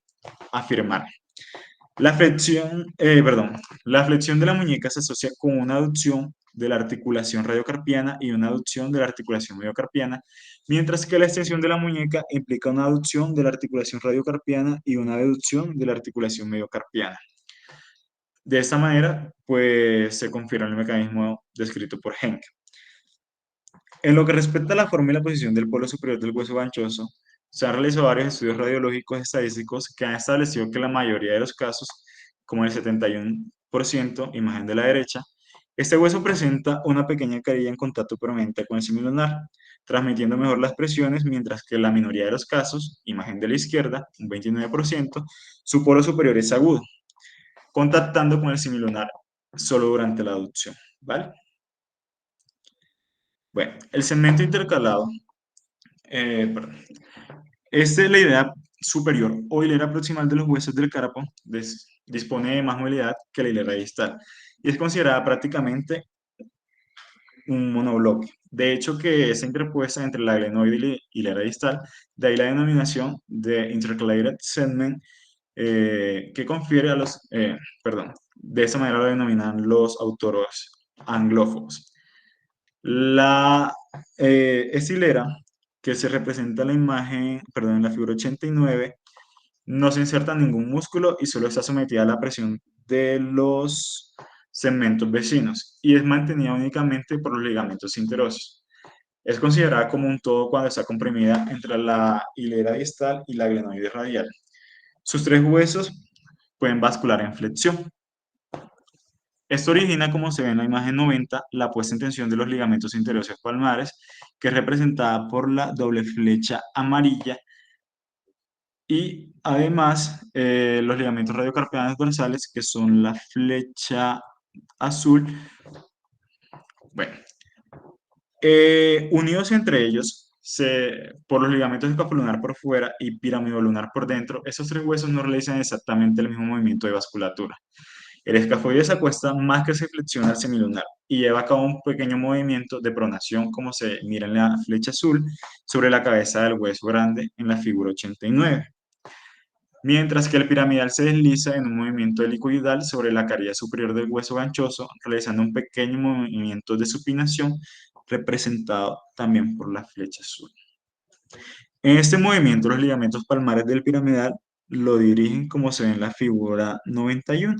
afirmar. La flexión de la muñeca se asocia con una aducción de la articulación radiocarpiana y una aducción de la articulación mediocarpiana, mientras que la extensión de la muñeca implica una aducción de la articulación radiocarpiana y una deducción de la articulación mediocarpiana. De esta manera, pues se confirma el mecanismo descrito por Henk. En lo que respecta a la forma y la posición del polo superior del hueso ganchoso, se han realizado varios estudios radiológicos estadísticos que han establecido que la mayoría de los casos, como el 71%, imagen de la derecha, Este hueso presenta una pequeña carilla en contacto permanente con el semilunar, transmitiendo mejor las presiones, mientras que en la minoría de los casos, imagen de la izquierda, un 29%, su polo superior es agudo, contactando con el semilunar solo durante la aducción, ¿vale? Bueno, el segmento intercalado, perdón. Esta es la hilera superior o hilera proximal de los huesos del carpo, dispone de más movilidad que la hilera distal y es considerada prácticamente un monobloque. De hecho, que es interpuesta entre la glenoide y la hilera distal, de ahí la denominación de intercalated segment, que confiere a los, perdón, de esa manera lo denominan los autores anglófonos. Esta hilera, que se representa en la imagen, perdón, en la figura 89, no se inserta ningún músculo y solo está sometida a la presión de los segmentos vecinos y es mantenida únicamente por los ligamentos interóseos. Es considerada como un todo cuando está comprimida entre la hilera distal y la glenoide radial. Sus tres huesos pueden bascular en flexión. Esto origina, como se ve en la imagen 90, la puesta en tensión de los ligamentos interóseos palmares, que es representada por la doble flecha amarilla, y además los ligamentos radiocarpianos dorsales, que son la flecha azul. Bueno, unidos entre ellos por los ligamentos escapulunar por fuera y piramidolunar por dentro, esos tres huesos no realizan exactamente el mismo movimiento de vasculatura. El escafoide se acuesta más que se flexiona al semilunar y lleva a cabo un pequeño movimiento de pronación, como se mira en la flecha azul, sobre la cabeza del hueso grande en la figura 89. Mientras que el piramidal se desliza en un movimiento helicoidal sobre la carilla superior del hueso ganchoso, realizando un pequeño movimiento de supinación representado también por la flecha azul. En este movimiento, los ligamentos palmares del piramidal lo dirigen como se ve en la figura 91,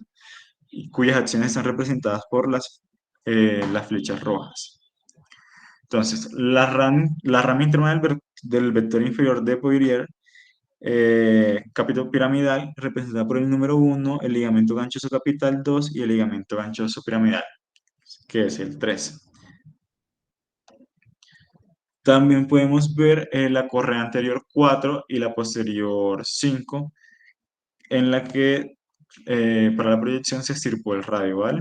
cuyas acciones están representadas por las flechas rojas. Entonces, la rama interna del vector inferior de Poirier, capítulo piramidal, representada por el número 1, el ligamento ganchoso capital 2 y el ligamento ganchoso piramidal, que es el 3. También podemos ver la correa anterior 4 y la posterior 5, en la que para la proyección se estirpó el radio, ¿vale?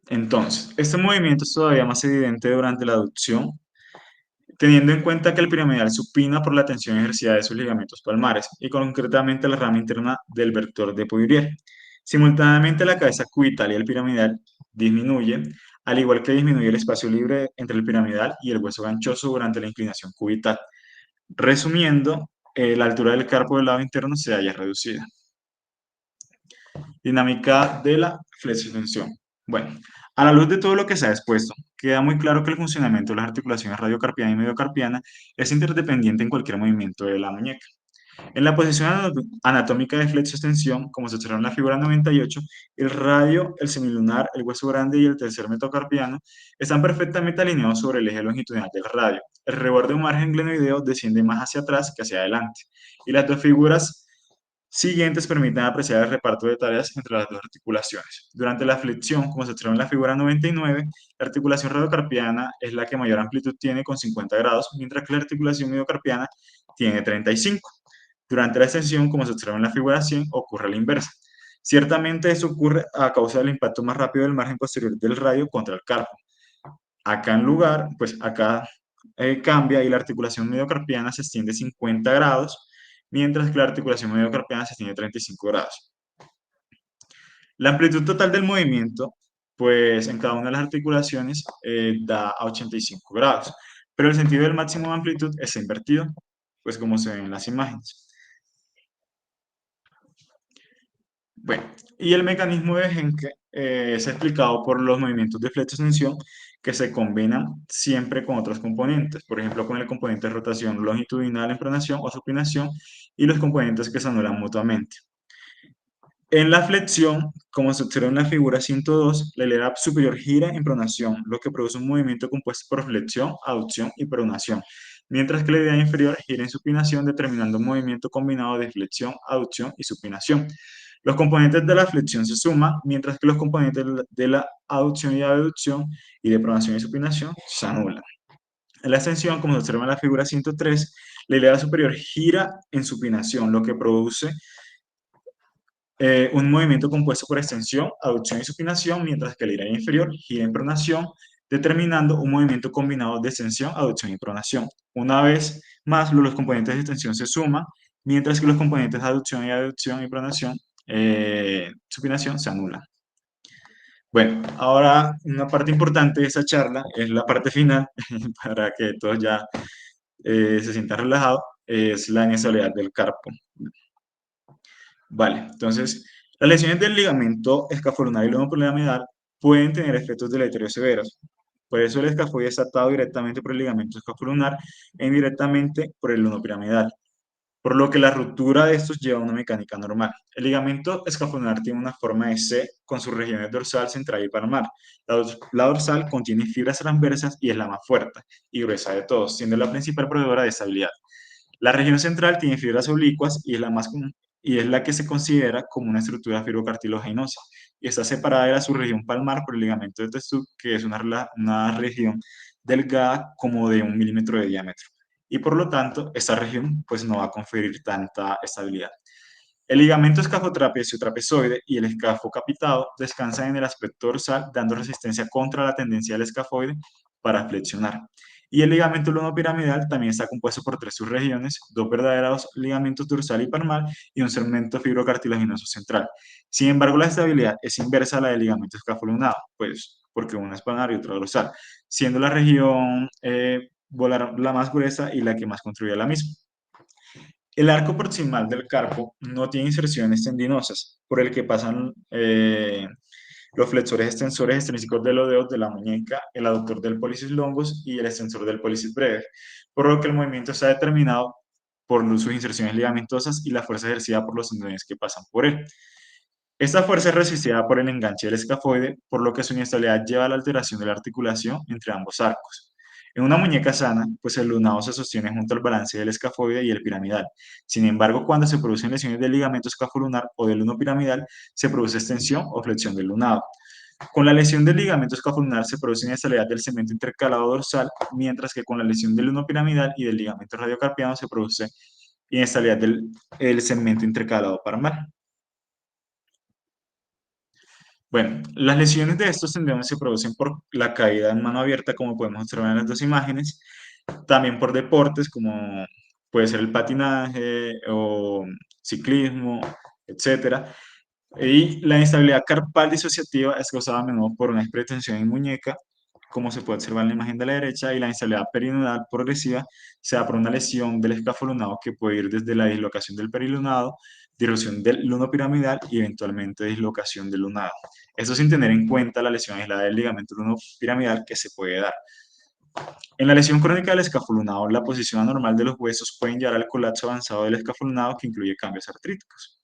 Entonces, este movimiento es todavía más evidente durante la aducción, teniendo en cuenta que el piramidal supina por la tensión ejercida de sus ligamentos palmares y concretamente la rama interna del vector de Poirier. Simultáneamente, la cabeza cubital y el piramidal disminuyen, al igual que disminuye el espacio libre entre el piramidal y el hueso ganchoso durante la inclinación cubital. Resumiendo, la altura del carpo del lado interno se halla reducida. Dinámica de la flexión. Bueno, a la luz de todo lo que se ha expuesto, queda muy claro que el funcionamiento de las articulaciones radiocarpiana y mediocarpiana es interdependiente en cualquier movimiento de la muñeca. En la posición anatómica de flexo-extensión, como se observa en la figura 98, el radio, el semilunar, el hueso grande y el tercer metacarpiano están perfectamente alineados sobre el eje longitudinal del radio. El reborde o margen glenoideo desciende más hacia atrás que hacia adelante. Y las dos figuras siguientes permiten apreciar el reparto de tareas entre las dos articulaciones. Durante la flexión, como se observa en la figura 99, la articulación radiocarpiana es la que mayor amplitud tiene con 50 grados, mientras que la articulación mediocarpiana tiene 35. Durante la extensión, como se observa en la figura 100, ocurre la inversa. Ciertamente esto ocurre a causa del impacto más rápido del margen posterior del radio contra el carpo. Acá en lugar, pues acá cambia y la articulación mediocarpiana se extiende 50 grados, mientras que la articulación mediocarpiana se extiende 35 grados. La amplitud total del movimiento, pues en cada una de las articulaciones da a 85 grados, pero el sentido del máximo de amplitud es invertido, pues como se ven en las imágenes. Bueno, y el mecanismo de Henke es explicado por los movimientos de flexión que se combinan siempre con otros componentes, por ejemplo, con el componente de rotación longitudinal en pronación o supinación y los componentes que se anulan mutuamente. En la flexión, como se observa en la figura 102, la hilera superior gira en pronación, lo que produce un movimiento compuesto por flexión, aducción y pronación, mientras que la hilera inferior gira en supinación, determinando un movimiento combinado de flexión, aducción y supinación. Los componentes de la flexión se suman, mientras que los componentes de la aducción y abducción y de pronación y supinación se anulan. En la extensión, como se observa en la figura 103, la hilera superior gira en supinación, lo que produce un movimiento compuesto por extensión, aducción y supinación, mientras que la hilera inferior gira en pronación, determinando un movimiento combinado de extensión, aducción y pronación. Una vez más, los componentes de extensión se suman, mientras que los componentes de aducción y pronación, supinación, se anulan. Bueno, ahora una parte importante de esa charla es la parte final, para que todos ya se sientan relajados, es la inestabilidad del carpo. Vale, entonces, las lesiones del ligamento escafolunar y lumbopiramidal pueden tener efectos deleterios severos. Por eso el escafoide está atado directamente por el ligamento escafolunar e indirectamente por el lumbopiramidal, por lo que la ruptura de estos lleva a una mecánica normal. El ligamento escafolunar tiene una forma de C con sus regiones dorsal, central y palmar. La dorsal contiene fibras transversas y es la más fuerte y gruesa de todos, siendo la principal proveedora de estabilidad. La región central tiene fibras oblicuas y es la más común, y es la que se considera como una estructura fibrocartilaginosa, y está separada de la subregión palmar por el ligamento de Testudo, que es una región delgada como de 1 milímetro de diámetro, y por lo tanto esta región pues no va a conferir tanta estabilidad. El ligamento escafotrapecio trapezoide y el escafo capitado descansan en el aspecto dorsal, dando resistencia contra la tendencia del escafoide para flexionar. Y el ligamento lumbopiramidal también está compuesto por 3 subregiones, 2 verdaderos ligamentos dorsal y palmar y un segmento fibrocartilaginoso central. Sin embargo, la estabilidad es inversa a la del ligamento escafolunado, pues porque uno es palmar y otro dorsal, siendo la región volar la más gruesa y la que más construye la misma. El arco proximal del carpo no tiene inserciones tendinosas, por el que pasan los flexores extensores extrínsecos de los dedos de la muñeca, el aductor del pollicis longus y el extensor del pollicis breve, por lo que el movimiento está determinado por sus inserciones ligamentosas y la fuerza ejercida por los tendones que pasan por él. Esta fuerza es resistida por el enganche del escafoide, por lo que su inestabilidad lleva a la alteración de la articulación entre ambos arcos. En una muñeca sana, pues el lunado se sostiene junto al balance del escafoide y el piramidal. Sin embargo, cuando se producen lesiones del ligamento escafolunar o del luno piramidal, se produce extensión o flexión del lunado. Con la lesión del ligamento escafolunar se produce inestabilidad del segmento intercalado dorsal, mientras que con la lesión del luno piramidal y del ligamento radiocarpiano se produce inestabilidad del segmento intercalado palmar. Bueno, las lesiones de estos tendones se producen por la caída en mano abierta, como podemos observar en las dos imágenes, también por deportes como puede ser el patinaje o ciclismo, etcétera. Y la inestabilidad carpal disociativa es causada a menudo por una hipertensión en muñeca, como se puede observar en la imagen de la derecha, y la inestabilidad perinudal progresiva se da por una lesión del escafolunado que puede ir desde la dislocación del perilunado, disrupción del luno piramidal y eventualmente dislocación del lunado. Eso sin tener en cuenta la lesión aislada del ligamento luno piramidal que se puede dar. En la lesión crónica del escafolunado, la posición anormal de los huesos puede llevar al colapso avanzado del escafolunado que incluye cambios artríticos.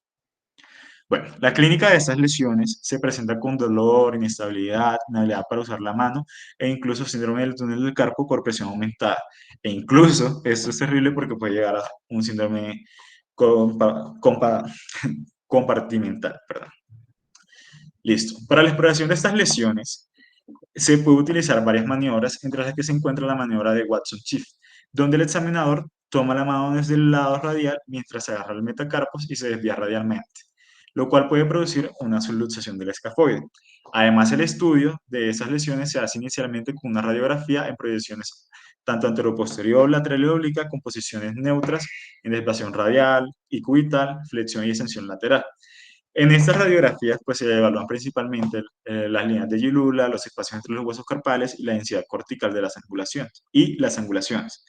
Bueno, la clínica de estas lesiones se presenta con dolor, inestabilidad, inhabilidad para usar la mano e incluso síndrome del túnel del carpo por presión aumentada. E incluso, esto es terrible porque puede llegar a un síndrome compartimental. Perdón. Listo. Para la exploración de estas lesiones, se puede utilizar varias maniobras, entre las que se encuentra la maniobra de Watson-Chief, donde el examinador toma la mano desde el lado radial mientras agarra el metacarpos y se desvía radialmente, lo cual puede producir una subluxación del escafoide. Además, el estudio de esas lesiones se hace inicialmente con una radiografía en proyecciones tanto anteroposterior, lateral y oblicuo, con posiciones neutras en desviación radial y cubital, flexión y extensión lateral. En estas radiografías pues, se evalúan principalmente las líneas de Gilula, los espacios entre los huesos carpales y la densidad cortical de las angulaciones.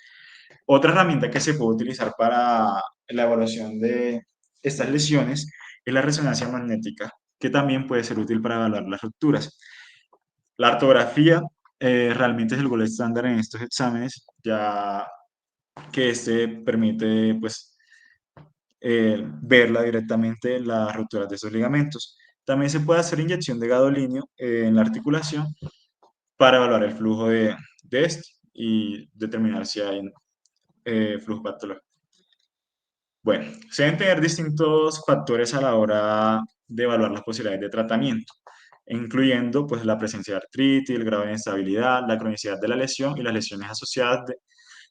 Otra herramienta que se puede utilizar para la evaluación de estas lesiones es la resonancia magnética, que también puede ser útil para evaluar las rupturas. La artrografía realmente es el gold estándar en estos exámenes, ya que este permite pues, verla directamente las rupturas de esos ligamentos. También se puede hacer inyección de gadolinio en la articulación para evaluar el flujo de este y determinar si hay flujo patológico. Bueno, se deben tener distintos factores a la hora de evaluar las posibilidades de tratamiento, incluyendo pues, la presencia de artritis, el grado de inestabilidad, la cronicidad de la lesión y las lesiones asociadas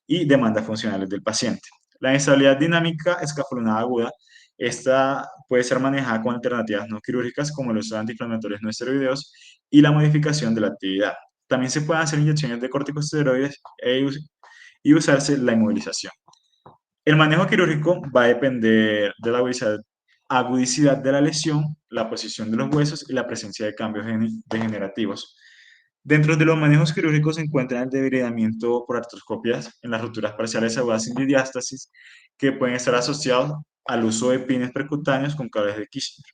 y demandas funcionales del paciente. La inestabilidad dinámica escafolonada aguda, esta puede ser manejada con alternativas no quirúrgicas como los antiinflamatorios no esteroideos y la modificación de la actividad. También se pueden hacer inyecciones de corticosteroides y usarse la inmovilización. El manejo quirúrgico va a depender de la agudicidad de la lesión, la posición de los huesos y la presencia de cambios degenerativos. Dentro de los manejos quirúrgicos se encuentra el debridamiento por artroscopias en las rupturas parciales agudas sin diástasis, que pueden estar asociados al uso de pines percutáneos con cables de Kirchner.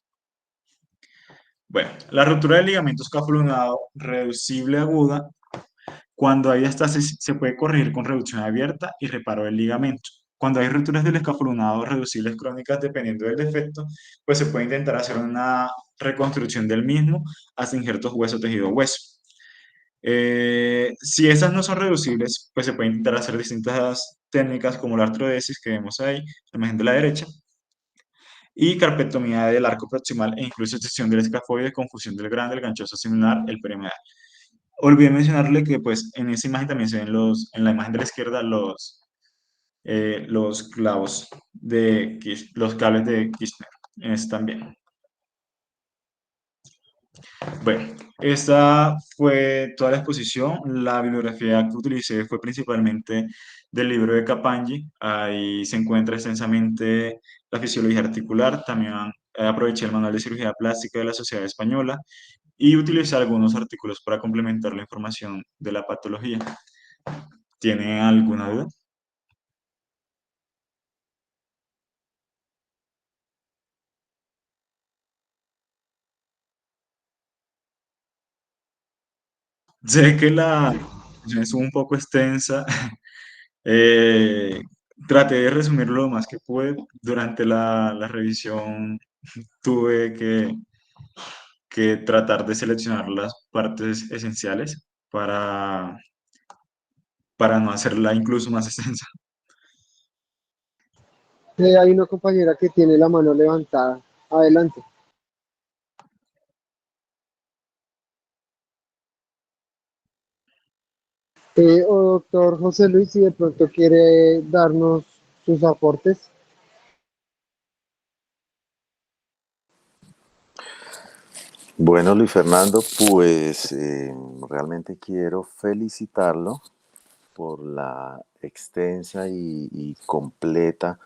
Bueno, la ruptura del ligamento escafolonado reducible aguda, cuando hay diástasis, se puede corregir con reducción abierta y reparo del ligamento. Cuando hay rupturas del escafolonado reducibles crónicas, dependiendo del defecto, pues se puede intentar hacer una reconstrucción del mismo hasta injertos hueso-tejido-hueso. Si esas no son reducibles, pues se puede intentar hacer distintas técnicas como la artrodesis que vemos ahí, la imagen de la derecha, y carpectomía del arco proximal e incluso excepción del escafoide con fusión del grande, el ganchoso similar, el perimeral. Olvidé mencionarle que pues en esa imagen también se ven en la imagen de la izquierda los clavos los cables de Kirchner, en este también. Bueno, esta fue toda la exposición. La bibliografía que utilicé fue principalmente del libro de Capangi. Ahí se encuentra extensamente la fisiología articular. También aproveché el manual de cirugía plástica de la Sociedad Española y utilicé algunos artículos para complementar la información de la patología. ¿Tiene alguna duda? Sé que la presentación es un poco extensa. Eh, Traté de resumirlo lo más que pude. Durante la revisión tuve que tratar de seleccionar las partes esenciales para no hacerla incluso más extensa. Hay una compañera que tiene la mano levantada. Adelante. O doctor José Luis, si de pronto quiere darnos sus aportes. Bueno, Luis Fernando, pues realmente quiero felicitarlo por la extensa y completa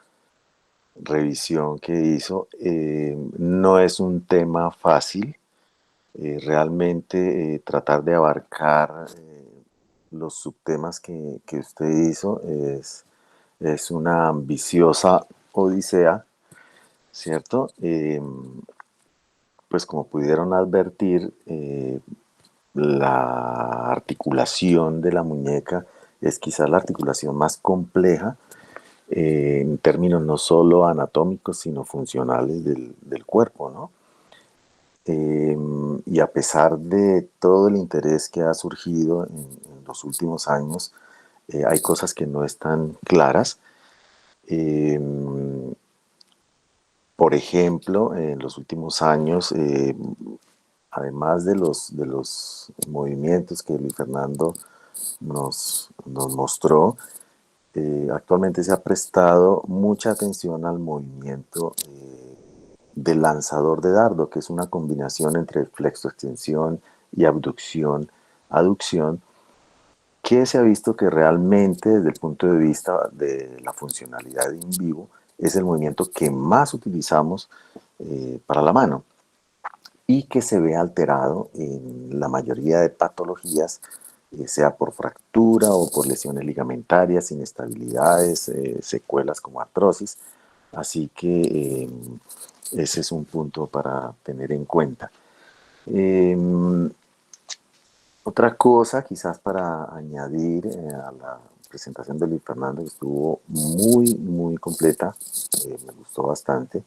revisión que hizo. No es un tema fácil, realmente tratar de abarcar los subtemas que usted hizo es una ambiciosa odisea, ¿cierto? Pues como pudieron advertir, la articulación de la muñeca es quizás la articulación más compleja en términos no solo anatómicos, sino funcionales del cuerpo, ¿no? Y a pesar de todo el interés que ha surgido en los últimos años, hay cosas que no están claras. Eh, por ejemplo, en los últimos años, además de los movimientos que Luis Fernando nos mostró, actualmente se ha prestado mucha atención al movimiento del lanzador de dardo, que es una combinación entre flexoextensión y abducción, aducción, que se ha visto que realmente desde el punto de vista de la funcionalidad in vivo es el movimiento que más utilizamos para la mano y que se ve alterado en la mayoría de patologías, sea por fractura o por lesiones ligamentarias, inestabilidades, secuelas como artrosis. Así que ese es un punto para tener en cuenta. Otra cosa, quizás para añadir a la presentación de Luis Fernando, que estuvo muy completa, me gustó bastante,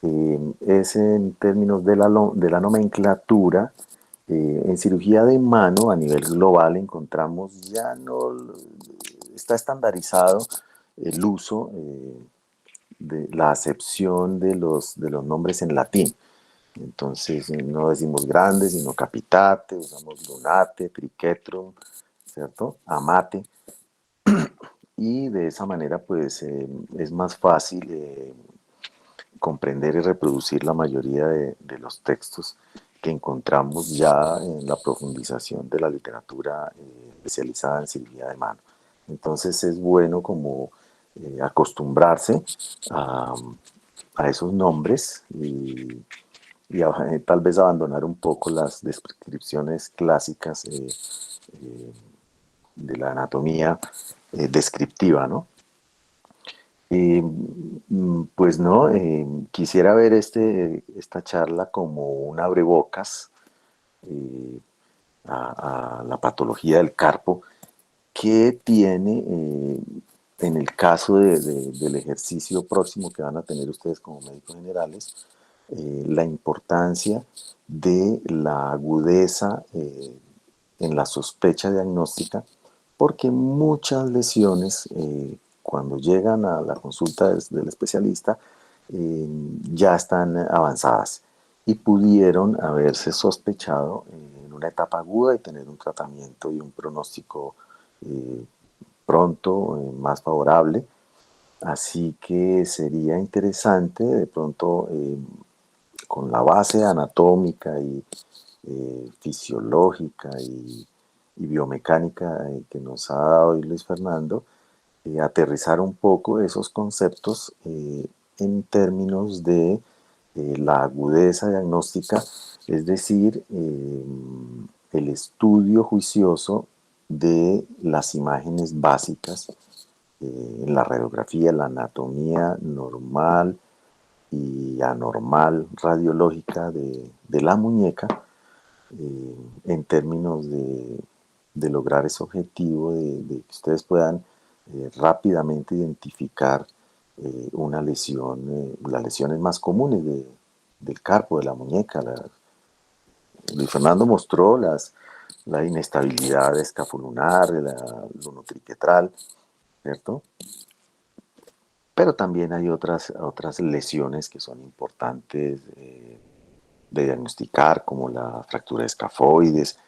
es en términos de la nomenclatura. En cirugía de mano a nivel global encontramos ya no está estandarizado el uso de la acepción de los nombres en latín. Entonces no decimos grande, sino capitate, usamos lunate, triquetrum, ¿cierto? Amate. Y de esa manera pues es más fácil comprender y reproducir la mayoría de los textos que encontramos ya en la profundización de la literatura especializada en cirugía de mano. Entonces es bueno como acostumbrarse a, a esos nombres y tal vez abandonar un poco las descripciones clásicas de la anatomía descriptiva, ¿no? Pues no, quisiera ver esta charla como un abrebocas eh, a la patología del carpo que tiene, en el caso del ejercicio próximo que van a tener ustedes como médicos generales, la importancia de la agudeza en la sospecha diagnóstica, porque muchas lesiones, cuando llegan a la consulta del especialista, ya están avanzadas y pudieron haberse sospechado en una etapa aguda y tener un tratamiento y un pronóstico eh, pronto, más favorable. Así que sería interesante de pronto, con la base anatómica y fisiológica y biomecánica que nos ha dado hoy Luis Fernando, aterrizar un poco esos conceptos en términos de la agudeza diagnóstica, es decir, el estudio juicioso de las imágenes básicas en la radiografía, la anatomía normal y anormal radiológica de la muñeca, en términos de lograr ese objetivo de que ustedes puedan rápidamente identificar una lesión, las lesiones más comunes del carpo, de la muñeca. Luis Fernando mostró la inestabilidad escapulunar, la lunotriquetral, ¿cierto? Pero también hay otras lesiones que son importantes de diagnosticar, como la fractura de escafoides,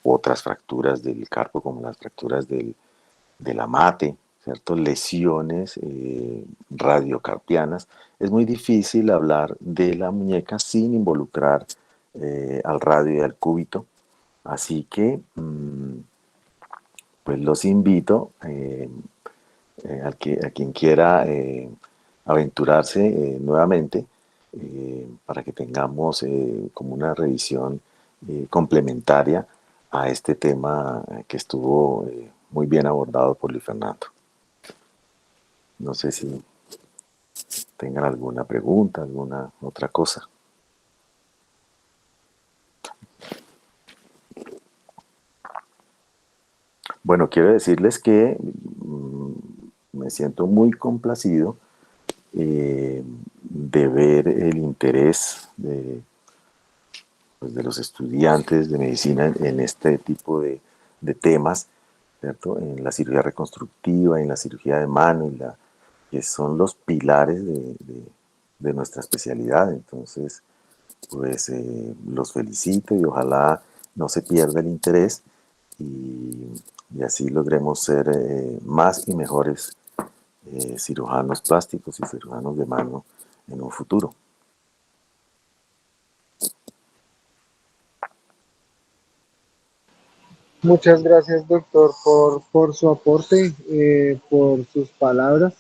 otras fracturas del carpo, como las fracturas del amate, ¿cierto? Lesiones radiocarpianas. Es muy difícil hablar de la muñeca sin involucrar al radio y al cúbito. Así que, pues los invito a quien quiera aventurarse nuevamente, para que tengamos como una revisión complementaria a este tema que estuvo muy bien abordado por Luis Fernando. No sé si tengan alguna pregunta, alguna otra cosa. Bueno, quiero decirles que me siento muy complacido de ver el interés pues, de los estudiantes de medicina en este tipo de temas, ¿cierto? En la cirugía reconstructiva, en la cirugía de mano, que son los pilares de nuestra especialidad. Entonces, pues los felicito y ojalá no se pierda el interés y así logremos ser más y mejores cirujanos plásticos y cirujanos de mano en un futuro. Muchas gracias, doctor, por su aporte, por sus palabras.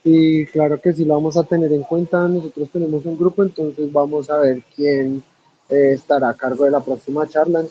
Y claro que sí lo vamos a tener en cuenta. Nosotros tenemos un grupo, entonces vamos a ver quién estará a cargo de la próxima charla.